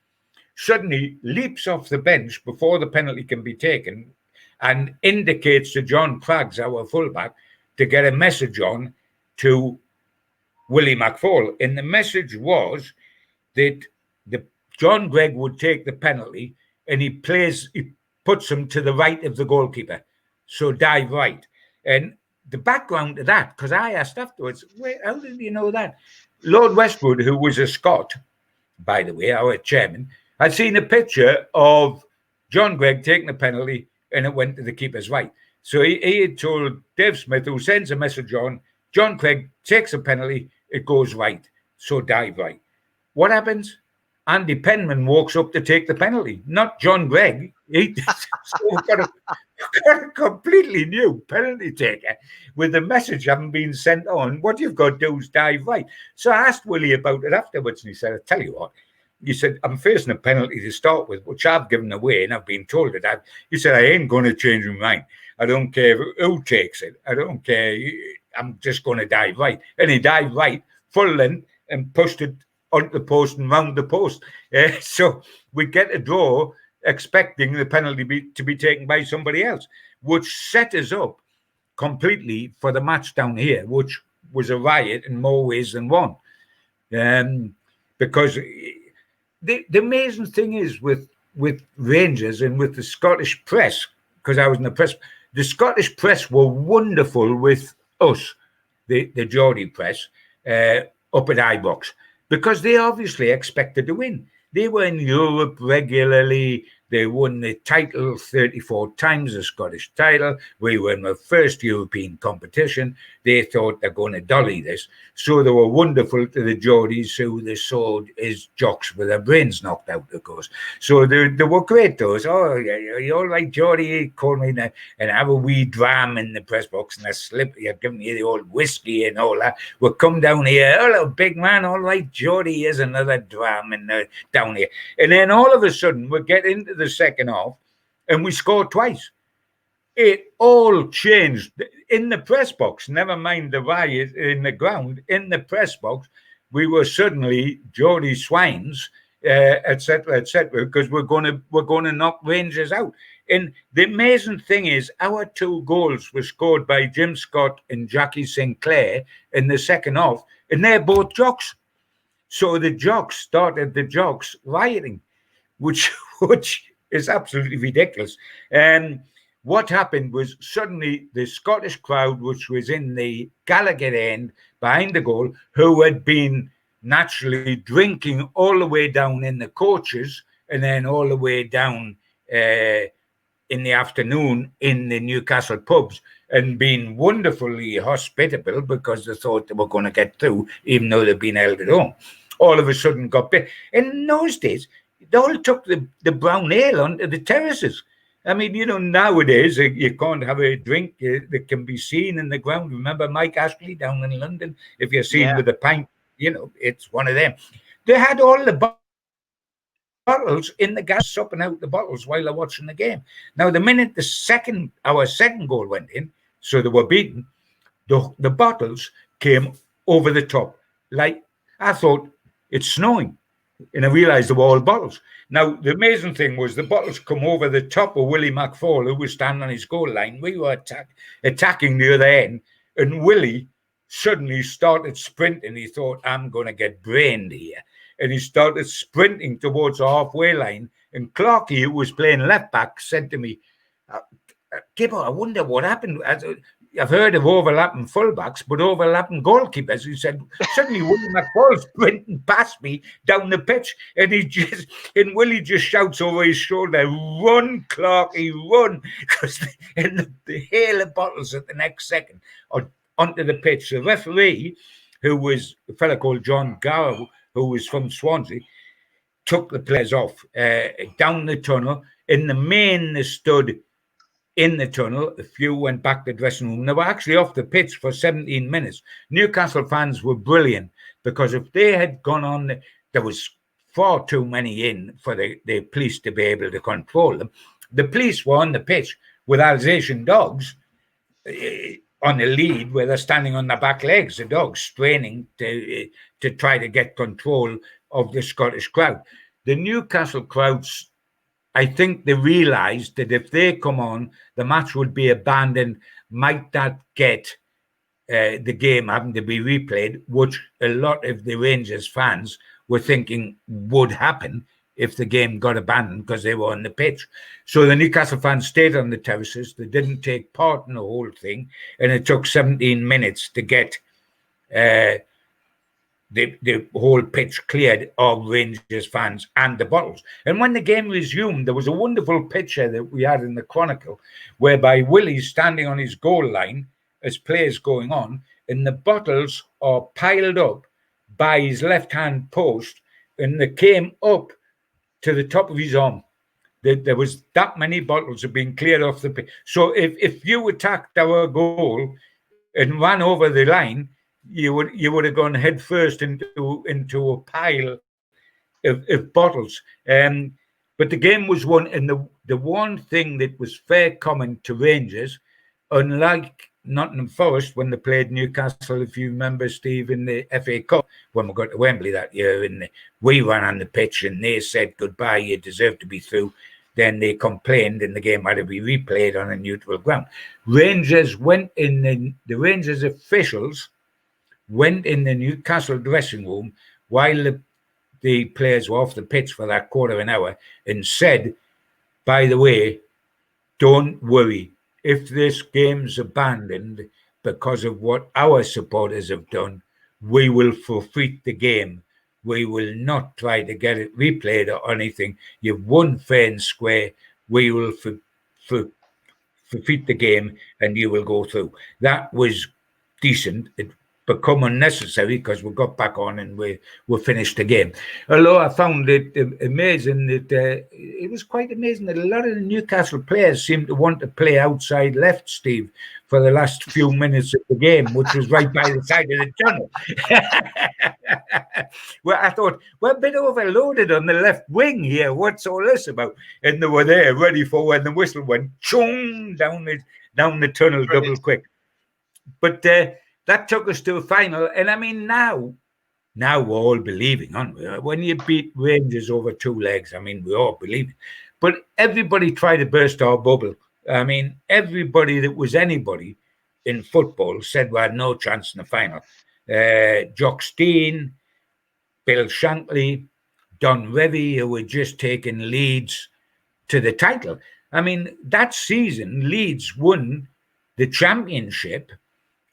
suddenly leaps off the bench before the penalty can be taken and indicates to John Craggs, our fullback, to get a message on to Willie McFall. And the message was that John Gregg would take the penalty, and he puts him to the right of the goalkeeper. So dive right. And the background to that, because I asked afterwards, how did you know that? Lord Westwood, who was a Scot, by the way, our chairman, had seen a picture of John Gregg taking a penalty, and it went to the keeper's right. So he had told Dave Smith, who sends a message on, John Gregg takes a penalty, it goes right. So dive right. What happens? Andy Penman walks up to take the penalty, not John Gregg. So got a completely new penalty taker with the message having been sent on. What you've got to do is dive right. So I asked Willie about it afterwards, and he said, I tell you what, he said, I'm facing a penalty to start with, which I've given away, and I've been told that. He said, I ain't going to change my mind. I don't care who takes it. I don't care. I'm just going to dive right. And he dived right, full length, and pushed it onto the post and round the post. So we get a draw, expecting the penalty to be taken by somebody else, which set us up completely for the match down here, which was a riot in more ways than one. Because the amazing thing is with Rangers and with the Scottish press, because I was in the press, the Scottish press were wonderful with us, the Geordie press, up at Ibrox, because they obviously expected to win. They were in Europe regularly. They won the title 34 times, the Scottish title. We were in the first European competition. They thought they're going to dolly this. So they were wonderful to the Geordies, who they saw as jocks with their brains knocked out, of course. So they were great to us. Oh, you all right, Geordie? Call me and have a wee dram in the press box and a slip. You're giving you the old whiskey and all that. We'll come down here. Hello, big man. All right, Geordie, here's another dram down here. And then all of a sudden, we get into the second half and we scored twice. It all changed in the press box. Never mind the riot in the ground. In the press box, we were suddenly Geordie swines, etc., because we're going to knock Rangers out. And the amazing thing is, our two goals were scored by Jim Scott and Jackie Sinclair in the second half, and they're both jocks. So the jocks started the jocks rioting, which is absolutely ridiculous. And what happened was suddenly the Scottish crowd, which was in the Gallagher end behind the goal, who had been naturally drinking all the way down in the coaches and then all the way down in the afternoon in the Newcastle pubs, and being wonderfully hospitable because they thought they were going to get through, even though they'd been held at home. all of a sudden got bit. In those days, they all took the brown ale onto the terraces. I mean, nowadays you can't have a drink that can be seen in the ground. Remember Mike Ashley down in London? If you're seen with a pint, it's one of them. They had all the bottles in the gas, supping out the bottles while they're watching the game. Now, the minute our second goal went in, so they were beaten, the bottles came over the top. Like, I thought, it's snowing. And I realised they were all bottles. Now, the amazing thing was the bottles come over the top of Willie McFall, who was standing on his goal line. We were attacking the other end, and Willie suddenly started sprinting. He thought, I'm going to get brained here. And he started sprinting towards the halfway line. And Clarkey, who was playing left back, said to me, Gibbo, I wonder what happened. I've heard of overlapping fullbacks, but overlapping goalkeepers. He said, suddenly Willie McFall sprinting past me down the pitch, and Willie just shouts over his shoulder, run, Clarkey, run, because the hail of bottles at the next second onto the pitch. The referee, who was a fella called John Garrow, who was from Swansea, took the players off down the tunnel. In the main, they stood in the tunnel. A few went back to the dressing room. They were actually off the pitch for 17 minutes. Newcastle fans were brilliant, because if they had gone on, there was far too many in for the police to be able to control them. The police were on the pitch with Alsatian dogs on the lead, where they're standing on their back legs, the dogs straining to try to get control of the Scottish crowd. The Newcastle crowds, I think they realised that if they come on, the match would be abandoned. Might that get the game having to be replayed, which a lot of the Rangers fans were thinking would happen if the game got abandoned, because they were on the pitch. So the Newcastle fans stayed on the terraces. They didn't take part in the whole thing, and it took 17 minutes to get the whole pitch cleared of Rangers fans and the bottles. And when the game resumed, there was a wonderful picture that we had in the Chronicle, whereby Willie's standing on his goal line as play's going on, and the bottles are piled up by his left-hand post, and they came up to the top of his arm. There was that many bottles have been cleared off the pitch. So if you attacked our goal and ran over the line, you would have gone head first into a pile of bottles. But the game was won, and the one thing that was fair common to Rangers, unlike Nottingham Forest when they played Newcastle, if you remember, Steve, in the FA Cup when we got to Wembley that year, and we ran on the pitch and they said goodbye, you deserve to be through. Then they complained and the game had to be replayed on a neutral ground. Rangers went in, the Rangers officials went in the Newcastle dressing room while the players were off the pitch for that quarter of an hour and said, by the way, don't worry. If this game's abandoned because of what our supporters have done, we will forfeit the game. We will not try to get it replayed or anything. You've won fair and square. We will forfeit the game and you will go through. That was decent. It become unnecessary because we got back on and we finished the game. Although I found it amazing that it was quite amazing that a lot of the Newcastle players seemed to want to play outside left, Steve, for the last few minutes of the game, which was right by the side of the tunnel. Well, I thought, we're a bit overloaded on the left wing here. What's all this about? And they were there ready for when the whistle went chung down the tunnel double quick. But that took us to a final. And I mean, now we're all believing, aren't we? When you beat Rangers over two legs, I mean, we're all believing. But everybody tried to burst our bubble. I mean, everybody that was anybody in football said we had no chance in the final. Jock Stein, Bill Shankly, Don Revie, who had just taken Leeds to the title. I mean, that season, Leeds won the championship,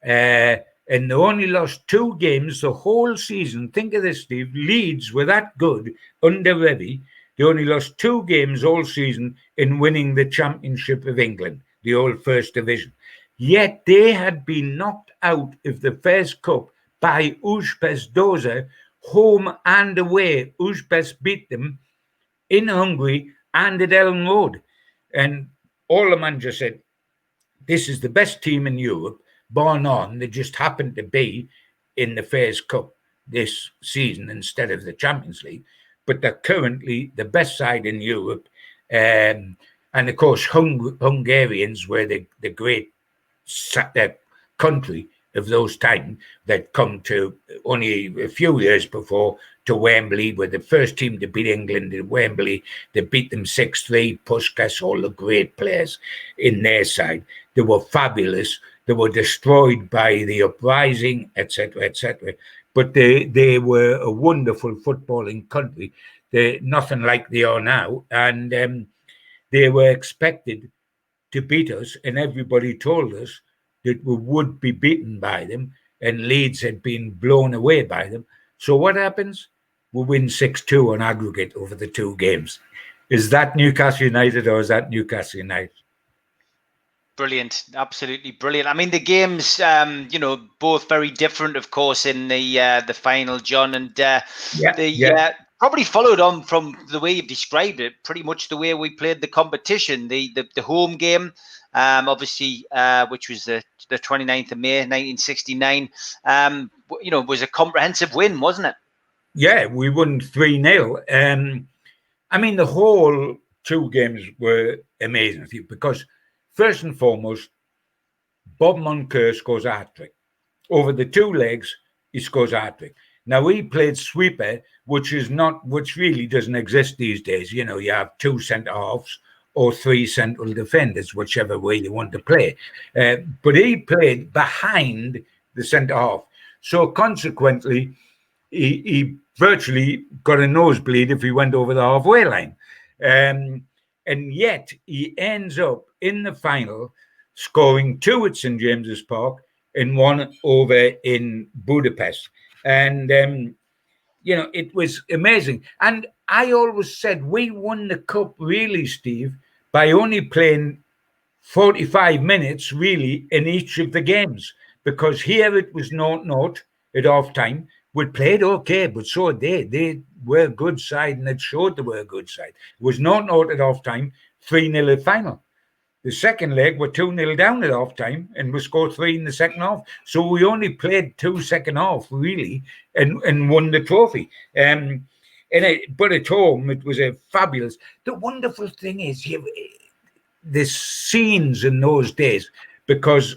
and they only lost 2 games the whole season. Think of this, Steve. Leeds were that good under Revie. They only lost 2 games all season in winning the Championship of England, the old First Division. Yet they had been knocked out of the Fairs Cup by Ujpes Doza, home and away. Uzbek beat them in Hungary and at Ellen Road. And all the manager said, this is the best team in Europe, bar none. They just happened to be in the Fairs Cup this season instead of the Champions League. But they're currently the best side in Europe. And of course, Hungarians were the great country of those times that come to only a few years before to Wembley, were the first team to beat England at Wembley. They beat them 6-3, Puskas, all the great players in their side. They were fabulous. They were destroyed by the uprising, etc., etc. But they were a wonderful footballing country. They're nothing like they are now. And they were expected to beat us, and everybody told us that we would be beaten by them, and Leeds had been blown away by them. So what happens? We win 6-2 on aggregate over the two games. Is that Newcastle United or is that Newcastle United? Brilliant, absolutely brilliant. I mean, the games, both very different, of course, in the final, John, and probably followed on from the way you've described it. Pretty much the way we played the competition, the home game, obviously, which was the 29th of May, 1969. Was a comprehensive win, wasn't it? Yeah, we won 3-0. I mean, the whole two games were amazing because, first and foremost, Bob Moncur scores a hat-trick. Over the two legs, he scores a hat-trick. Now, he played sweeper, which really doesn't exist these days. You know, you have two centre-halves or three central defenders, whichever way you want to play. But he played behind the centre-half. So, consequently, he virtually got a nosebleed if he went over the halfway line. And yet he ends up in the final scoring two at St. James's Park and one over in Budapest. And, it was amazing. And I always said we won the cup really, Steve, by only playing 45 minutes really in each of the games. Because here it was 0-0 at half time. We played okay, but so they were a good side, and it showed they were a good side. It was 0-0 at half time, 3-0 at final. The second leg were 2-0 down at half time, and we scored 3 in the second half. So we only played 2 second half, really, and won the trophy. But at home, it was a fabulous. The wonderful thing is, the scenes in those days, because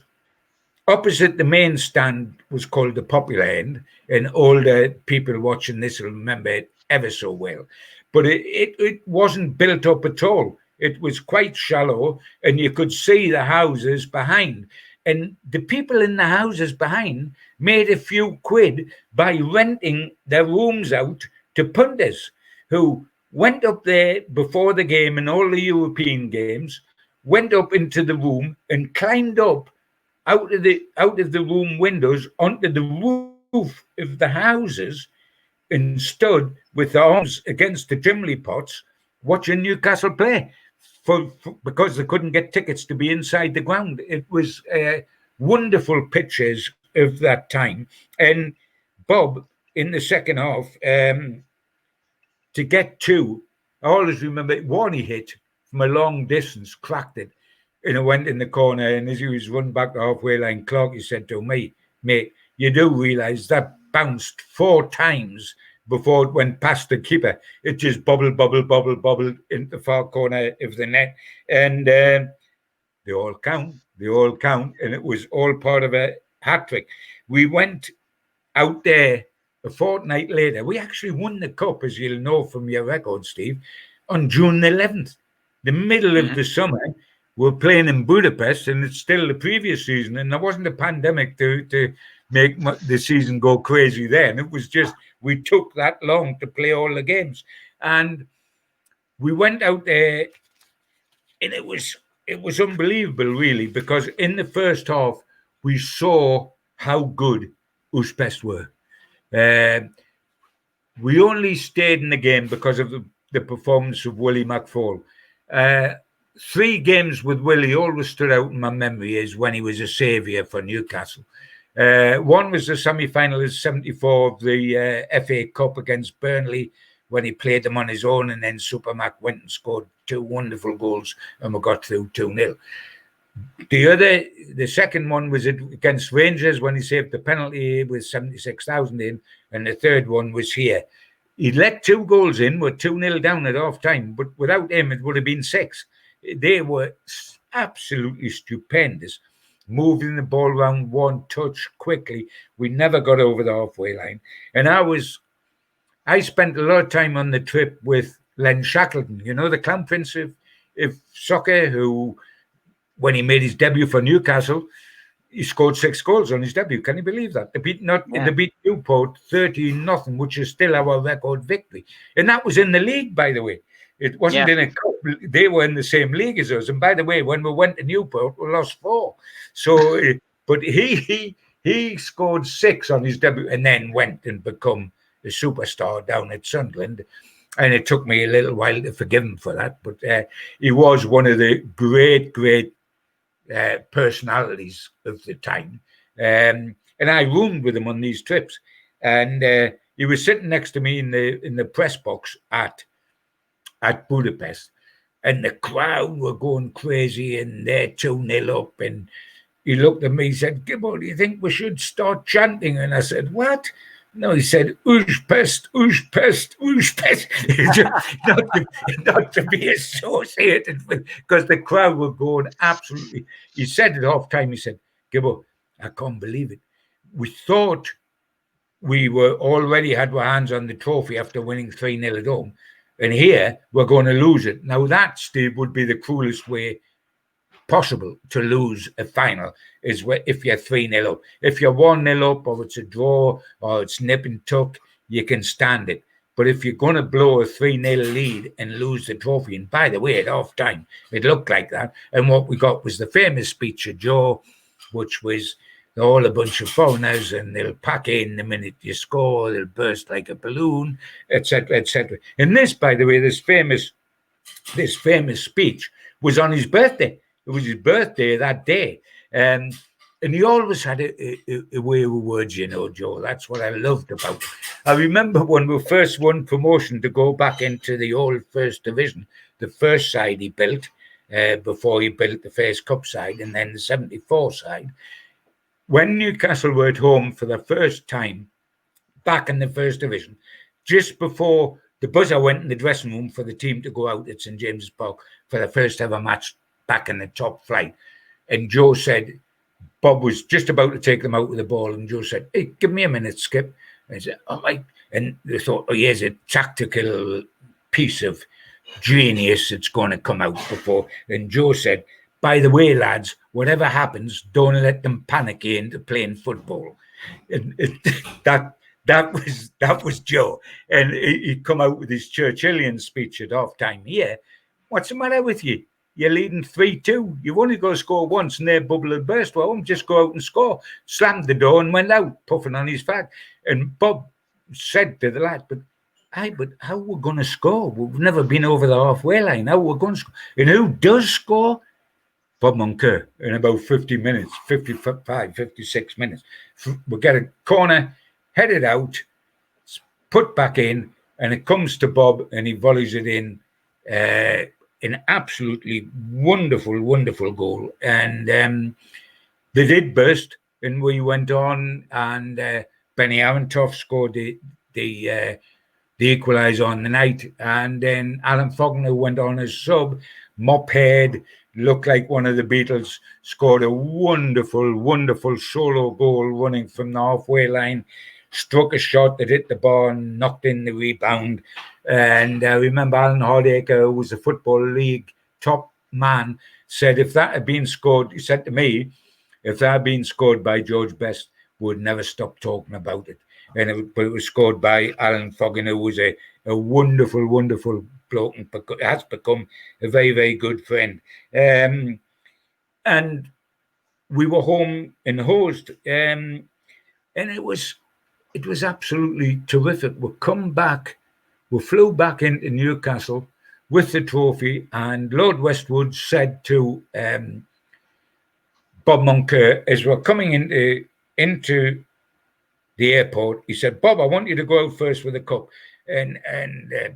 opposite the main stand was called the popular end, and older people watching this will remember it ever so well. But it wasn't built up at all. It was quite shallow, and you could see the houses behind. And the people in the houses behind made a few quid by renting their rooms out to punters who went up there before the game and all the European games, went up into the room and climbed up out of the room windows onto the roof of the houses and stood with their arms against the chimney pots watching Newcastle play because they couldn't get tickets to be inside the ground. It was wonderful pictures of that time. And Bob, in the second half, to get two, I always remember one he hit from a long distance, cracked it, and it went in the corner. And as he was running back the halfway line, Clarkie said to me, mate, you do realise that bounced 4 times before it went past the keeper. It just bubbled into the far corner of the net. And they all count. And it was all part of a hat-trick. We went out there a fortnight later. We actually won the cup, as you'll know from your record, Steve, on June 11th, the middle of the summer. We're playing in Budapest, and it's still the previous season, and there wasn't a pandemic to make the season go crazy then. It was just we took that long to play all the games, and we went out there, and it was unbelievable, really, because in the first half we saw how good Uzbek were. We only stayed in the game because of the performance of Willie McFall. 3 games with Willie always stood out in my memory as when he was a saviour for Newcastle. One was the semi-final of 74 of the FA Cup against Burnley when he played them on his own, and then Supermac went and scored 2 wonderful goals and we got through 2-0. The second one was against Rangers when he saved the penalty with 76,000 in, and the third one was here. He let 2 goals in, we're 2-0 down at half time, but without him it would have been 6. They were absolutely stupendous, moving the ball around one touch quickly. We never got over the halfway line. And I spent a lot of time on the trip with Len Shackleton, you know, the Clown Prince of soccer, who, when he made his debut for Newcastle, he scored 6 goals on his debut. Can you believe that? They beat Newport 30-0, which is still our record victory. And that was in the league, by the way. It wasn't in a cup. They were in the same league as us. And by the way, when we went to Newport, we lost 4. So, but he scored 6 on his debut and then went and become a superstar down at Sunderland. And it took me a little while to forgive him for that. But he was one of the great personalities of the time. And I roomed with him on these trips. And he was sitting next to me in the press box at Budapest, and the crowd were going crazy, and they're 2-0 up. And he looked at me, he said, "Gibbo, do you think we should start chanting?" And I said, "What?" No, he said, "Ush pest, ush pest, ush pest." not to be associated with, because the crowd were going absolutely. He said at half time, he said, "Gibbo, I can't believe it. We thought we were already had our hands on the trophy after winning 3-0 at home. And here we're going to lose it." Now that, Steve, would be the cruelest way possible to lose a final, is if you're 3-0 up. If you're 1-0 up, or it's a draw, or it's nip and tuck, you can stand it. But if you're going to blow a 3-0 lead and lose the trophy, and by the way, at half time, it looked like that. And what we got was the famous speech of Joe, which was, "They're all a bunch of foreigners and they'll pack in the minute you score, they'll burst like a balloon," etc., etc. And this, by the way, this famous speech was on his birthday. It was his birthday that day. And he always had a way with words, you know, Joe. That's what I loved about him. I remember when we first won promotion to go back into the old First Division, the first side he built, before he built the first Cup side, and then the 74 side. When Newcastle were at home for the first time back in the First Division, just before the buzzer went in the dressing room for the team to go out at St James's Park for the first ever match back in the top flight, and Joe said, Bob was just about to take them out with the ball, and Joe said, "Hey, give me a minute, Skip." And I said, "All right." And they thought, "Oh, here's a tactical piece of genius that's going to come out before." And Joe said, "By the way, lads, whatever happens, don't let them panic you into playing football." And that was Joe. And he'd come out with his Churchillian speech at half time. "Here, what's the matter with you? You're leading 3-2. You've only got to score once and their bubble will burst. Well, just go out and score." Slammed the door and went out, puffing on his fag. And Bob said to the lad, but how we're going to score? We've never been over the halfway line. How we're going to score? And who does score? Bob Moncur, in about 50 minutes, 55, 56 minutes. We get a corner, headed out, put back in, and it comes to Bob, and he volleys it in. An absolutely wonderful, wonderful goal. And they did burst, and we went on, and Benny Arentoff scored the equaliser on the night. And then Alan Fogner went on as sub, mop-head, looked like one of the Beatles, scored a wonderful, wonderful solo goal running from the halfway line, struck a shot that hit the bar and knocked in the rebound. And I remember Alan Hardacre, who was a Football League top man, said if that had been scored, he said to me, if that had been scored by George Best, we'd never stop talking about it. But it was scored by Alan Foggen, who was a wonderful, wonderful bloke and has become a very, very good friend. And we were home in host, and it was absolutely terrific. We flew back into Newcastle with the trophy, and Lord Westwood said to Bob Moncur, as we're coming into into the airport. He said, Bob, I want you to go out first with a cup. And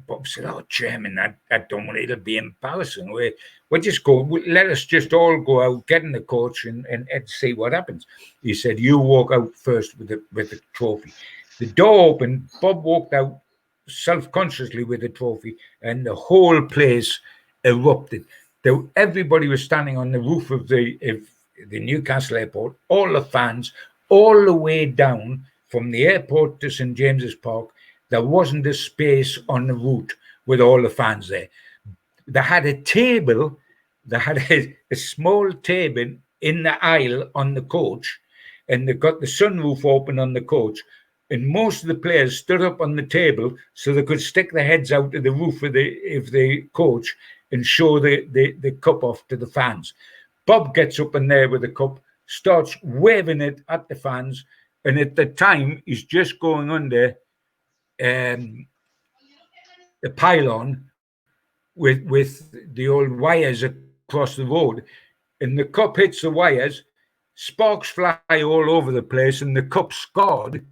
Bob said, oh, Chairman, I don't want it. It'll be embarrassing. We'll just go. Let us just all go out, get in the coach and see what happens. He said, you walk out first with the trophy. The door opened. Bob walked out self-consciously with the trophy, and the whole place erupted. Everybody was standing on the roof of the Newcastle airport, all the fans, all the way down from the airport to St. James's Park. There wasn't a space on the route with all the fans there. They had a table, they had a small table in the aisle on the coach, and they got the sunroof open on the coach. And most of the players stood up on the table so they could stick their heads out of the roof of the coach and show the cup off to the fans. Bob gets up in there with the cup, starts waving it at the fans, and at the time he's just going under the pylon with the old wires across the road, and the cup hits the wires, sparks fly all over the place, and the cup scarred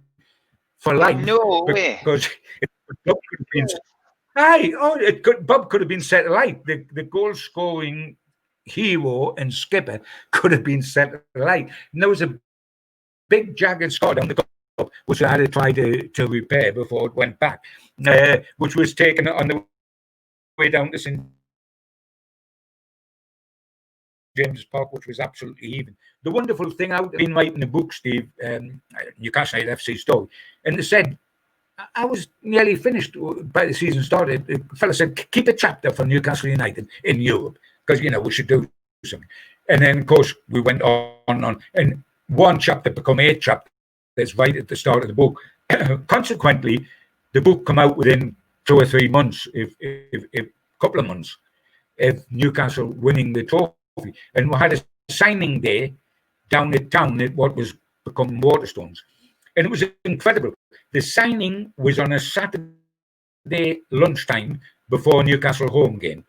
for life. No way. Because Bob could have been set alight. The goal scoring hero and skipper could have been set alight. And there was a big jagged scar down the cup, which I had to try to repair before it went back, which was taken on the way down to St. James's Park, which was absolutely even. The wonderful thing, I've been writing a book, Steve, Newcastle United FC story, and they said, I was nearly finished by the season started. The fella said, keep a chapter for Newcastle United in Europe, because, we should do something. And then, of course, we went on, and one chapter became 8 chapters right at the start of the book. Consequently, the book come out within 2 or 3 months, if a couple of months, of Newcastle winning the trophy. And we had a signing day down at town at what was become Waterstones. And it was incredible. The signing was on a Saturday lunchtime before Newcastle home game.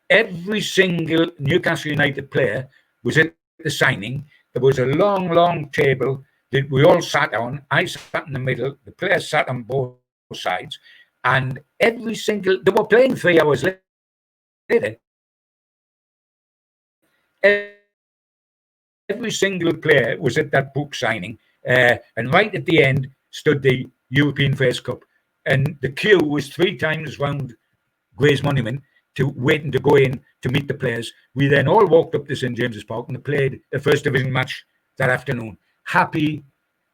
Every single Newcastle United player was at the signing. There was a long, long table that we all sat on. I sat in the middle. The players sat on both sides. And they were playing 3 hours later. Every single player was at that book signing. And right at the end stood the European Face Cup. And the queue was 3 times round Gray's Monument waiting to go in to meet the players. We then all walked up to St. James's Park and played a first division match that afternoon. Happy,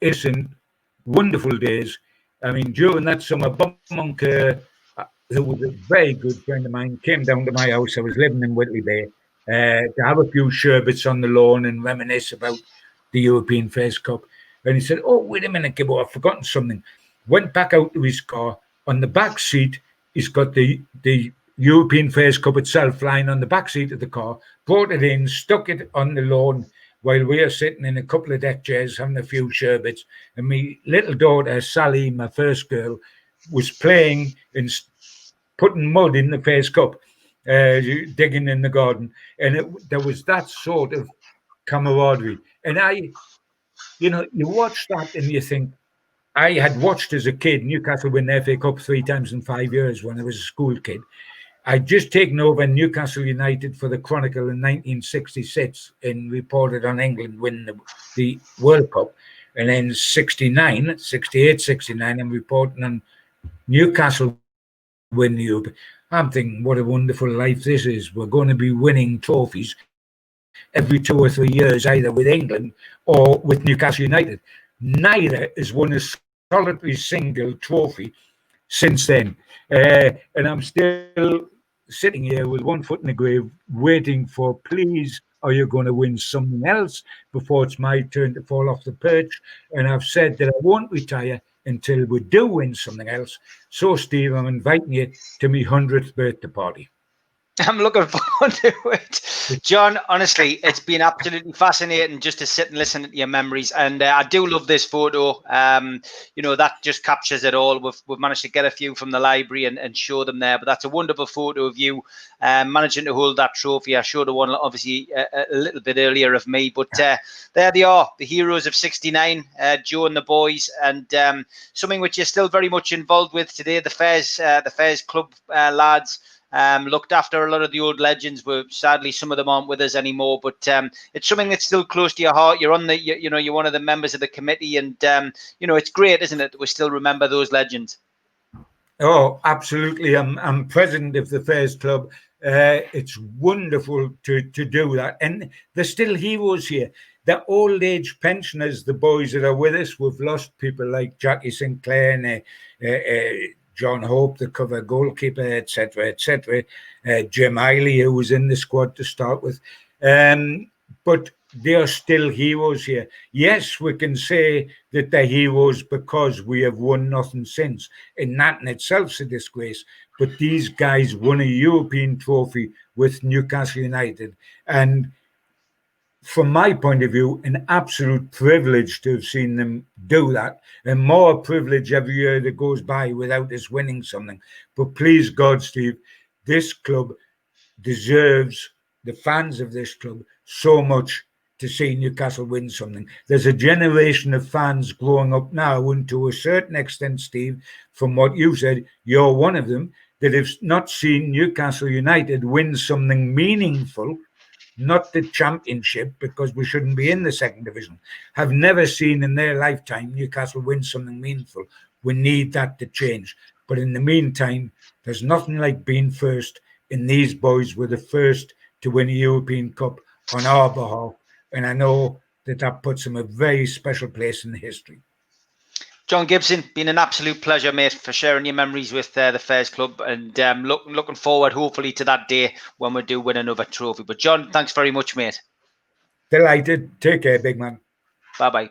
innocent, wonderful days. I mean, during that summer, Bob Monk, who was a very good friend of mine, came down to my house. I was living in Whitley Bay, to have a few sherbets on the lawn and reminisce about the European Face Cup. And he said, oh, wait a minute, Gibbo, I've forgotten something. Went back out to his car. On the back seat, he's got the European Face Cup itself lying on the back seat of the car, brought it in, stuck it on the lawn while we are sitting in a couple of deck chairs having a few sherbets. And my little daughter, Sally, my first girl, was playing and putting mud in the Face Cup, digging in the garden. And there was that sort of camaraderie. And you watch that and you think, I had watched as a kid Newcastle win the FA Cup 3 times in 5 years when I was a school kid. I'd just taken over Newcastle United for the Chronicle in 1966 and reported on England winning the World Cup. And then 68, 69, I'm reporting on Newcastle winning the Europe. I'm thinking, what a wonderful life this is. We're going to be winning trophies every 2 or 3 years, either with England or with Newcastle United. Neither has won a solitary single trophy since then. And I'm still sitting here with one foot in the grave, waiting for, please, are you going to win something else before it's my turn to fall off the perch? And I've said that I won't retire until we do win something else. So, Steve, I'm inviting you to my 100th birthday party. I'm looking forward to it. John, honestly, it's been absolutely fascinating just to sit and listen to your memories. And I do love this photo. That just captures it all. We've managed to get a few from the library and show them there. But that's a wonderful photo of you managing to hold that trophy. I showed the one, obviously, a little bit earlier of me. But there they are, the heroes of 69, Joe and the boys. And something which you're still very much involved with today, the Fairs Club lads. Looked after a lot of the old legends. Were sadly some of them aren't with us anymore, but it's something that's still close to your heart. You're on you're one of the members of the committee, and it's great, isn't it, that we still remember those legends. Oh, absolutely. I'm president of the Fairs Club. It's wonderful to do that, and there's still heroes here. The old age pensioners, the boys that are with us, we've lost people like Jackie Sinclair and John Hope, the cover goalkeeper, etc., etc. Jim Hiley, who was in the squad to start with. But they are still heroes here. Yes, we can say that they're heroes because we have won nothing since. And that in itself is a disgrace. But these guys won a European trophy with Newcastle United. And from my point of view, an absolute privilege to have seen them do that, and more privilege every year that goes by without us winning something. But please God, Steve, this club deserves, the fans of this club, so much to see Newcastle win something. There's a generation of fans growing up now, and to a certain extent, Steve, from what you said, you're one of them, that have not seen Newcastle United win something meaningful, not the championship, because we shouldn't be in the second division, have never seen in their lifetime Newcastle win something meaningful. We need that to change. But in the meantime, there's nothing like being first, and these boys were the first to win a European Cup on our behalf. And I know that puts them a very special place in history. John Gibson, been an absolute pleasure, mate, for sharing your memories with the Fairs Club, and looking forward, hopefully, to that day when we do win another trophy. But John, thanks very much, mate. Delighted. Take care, big man. Bye-bye.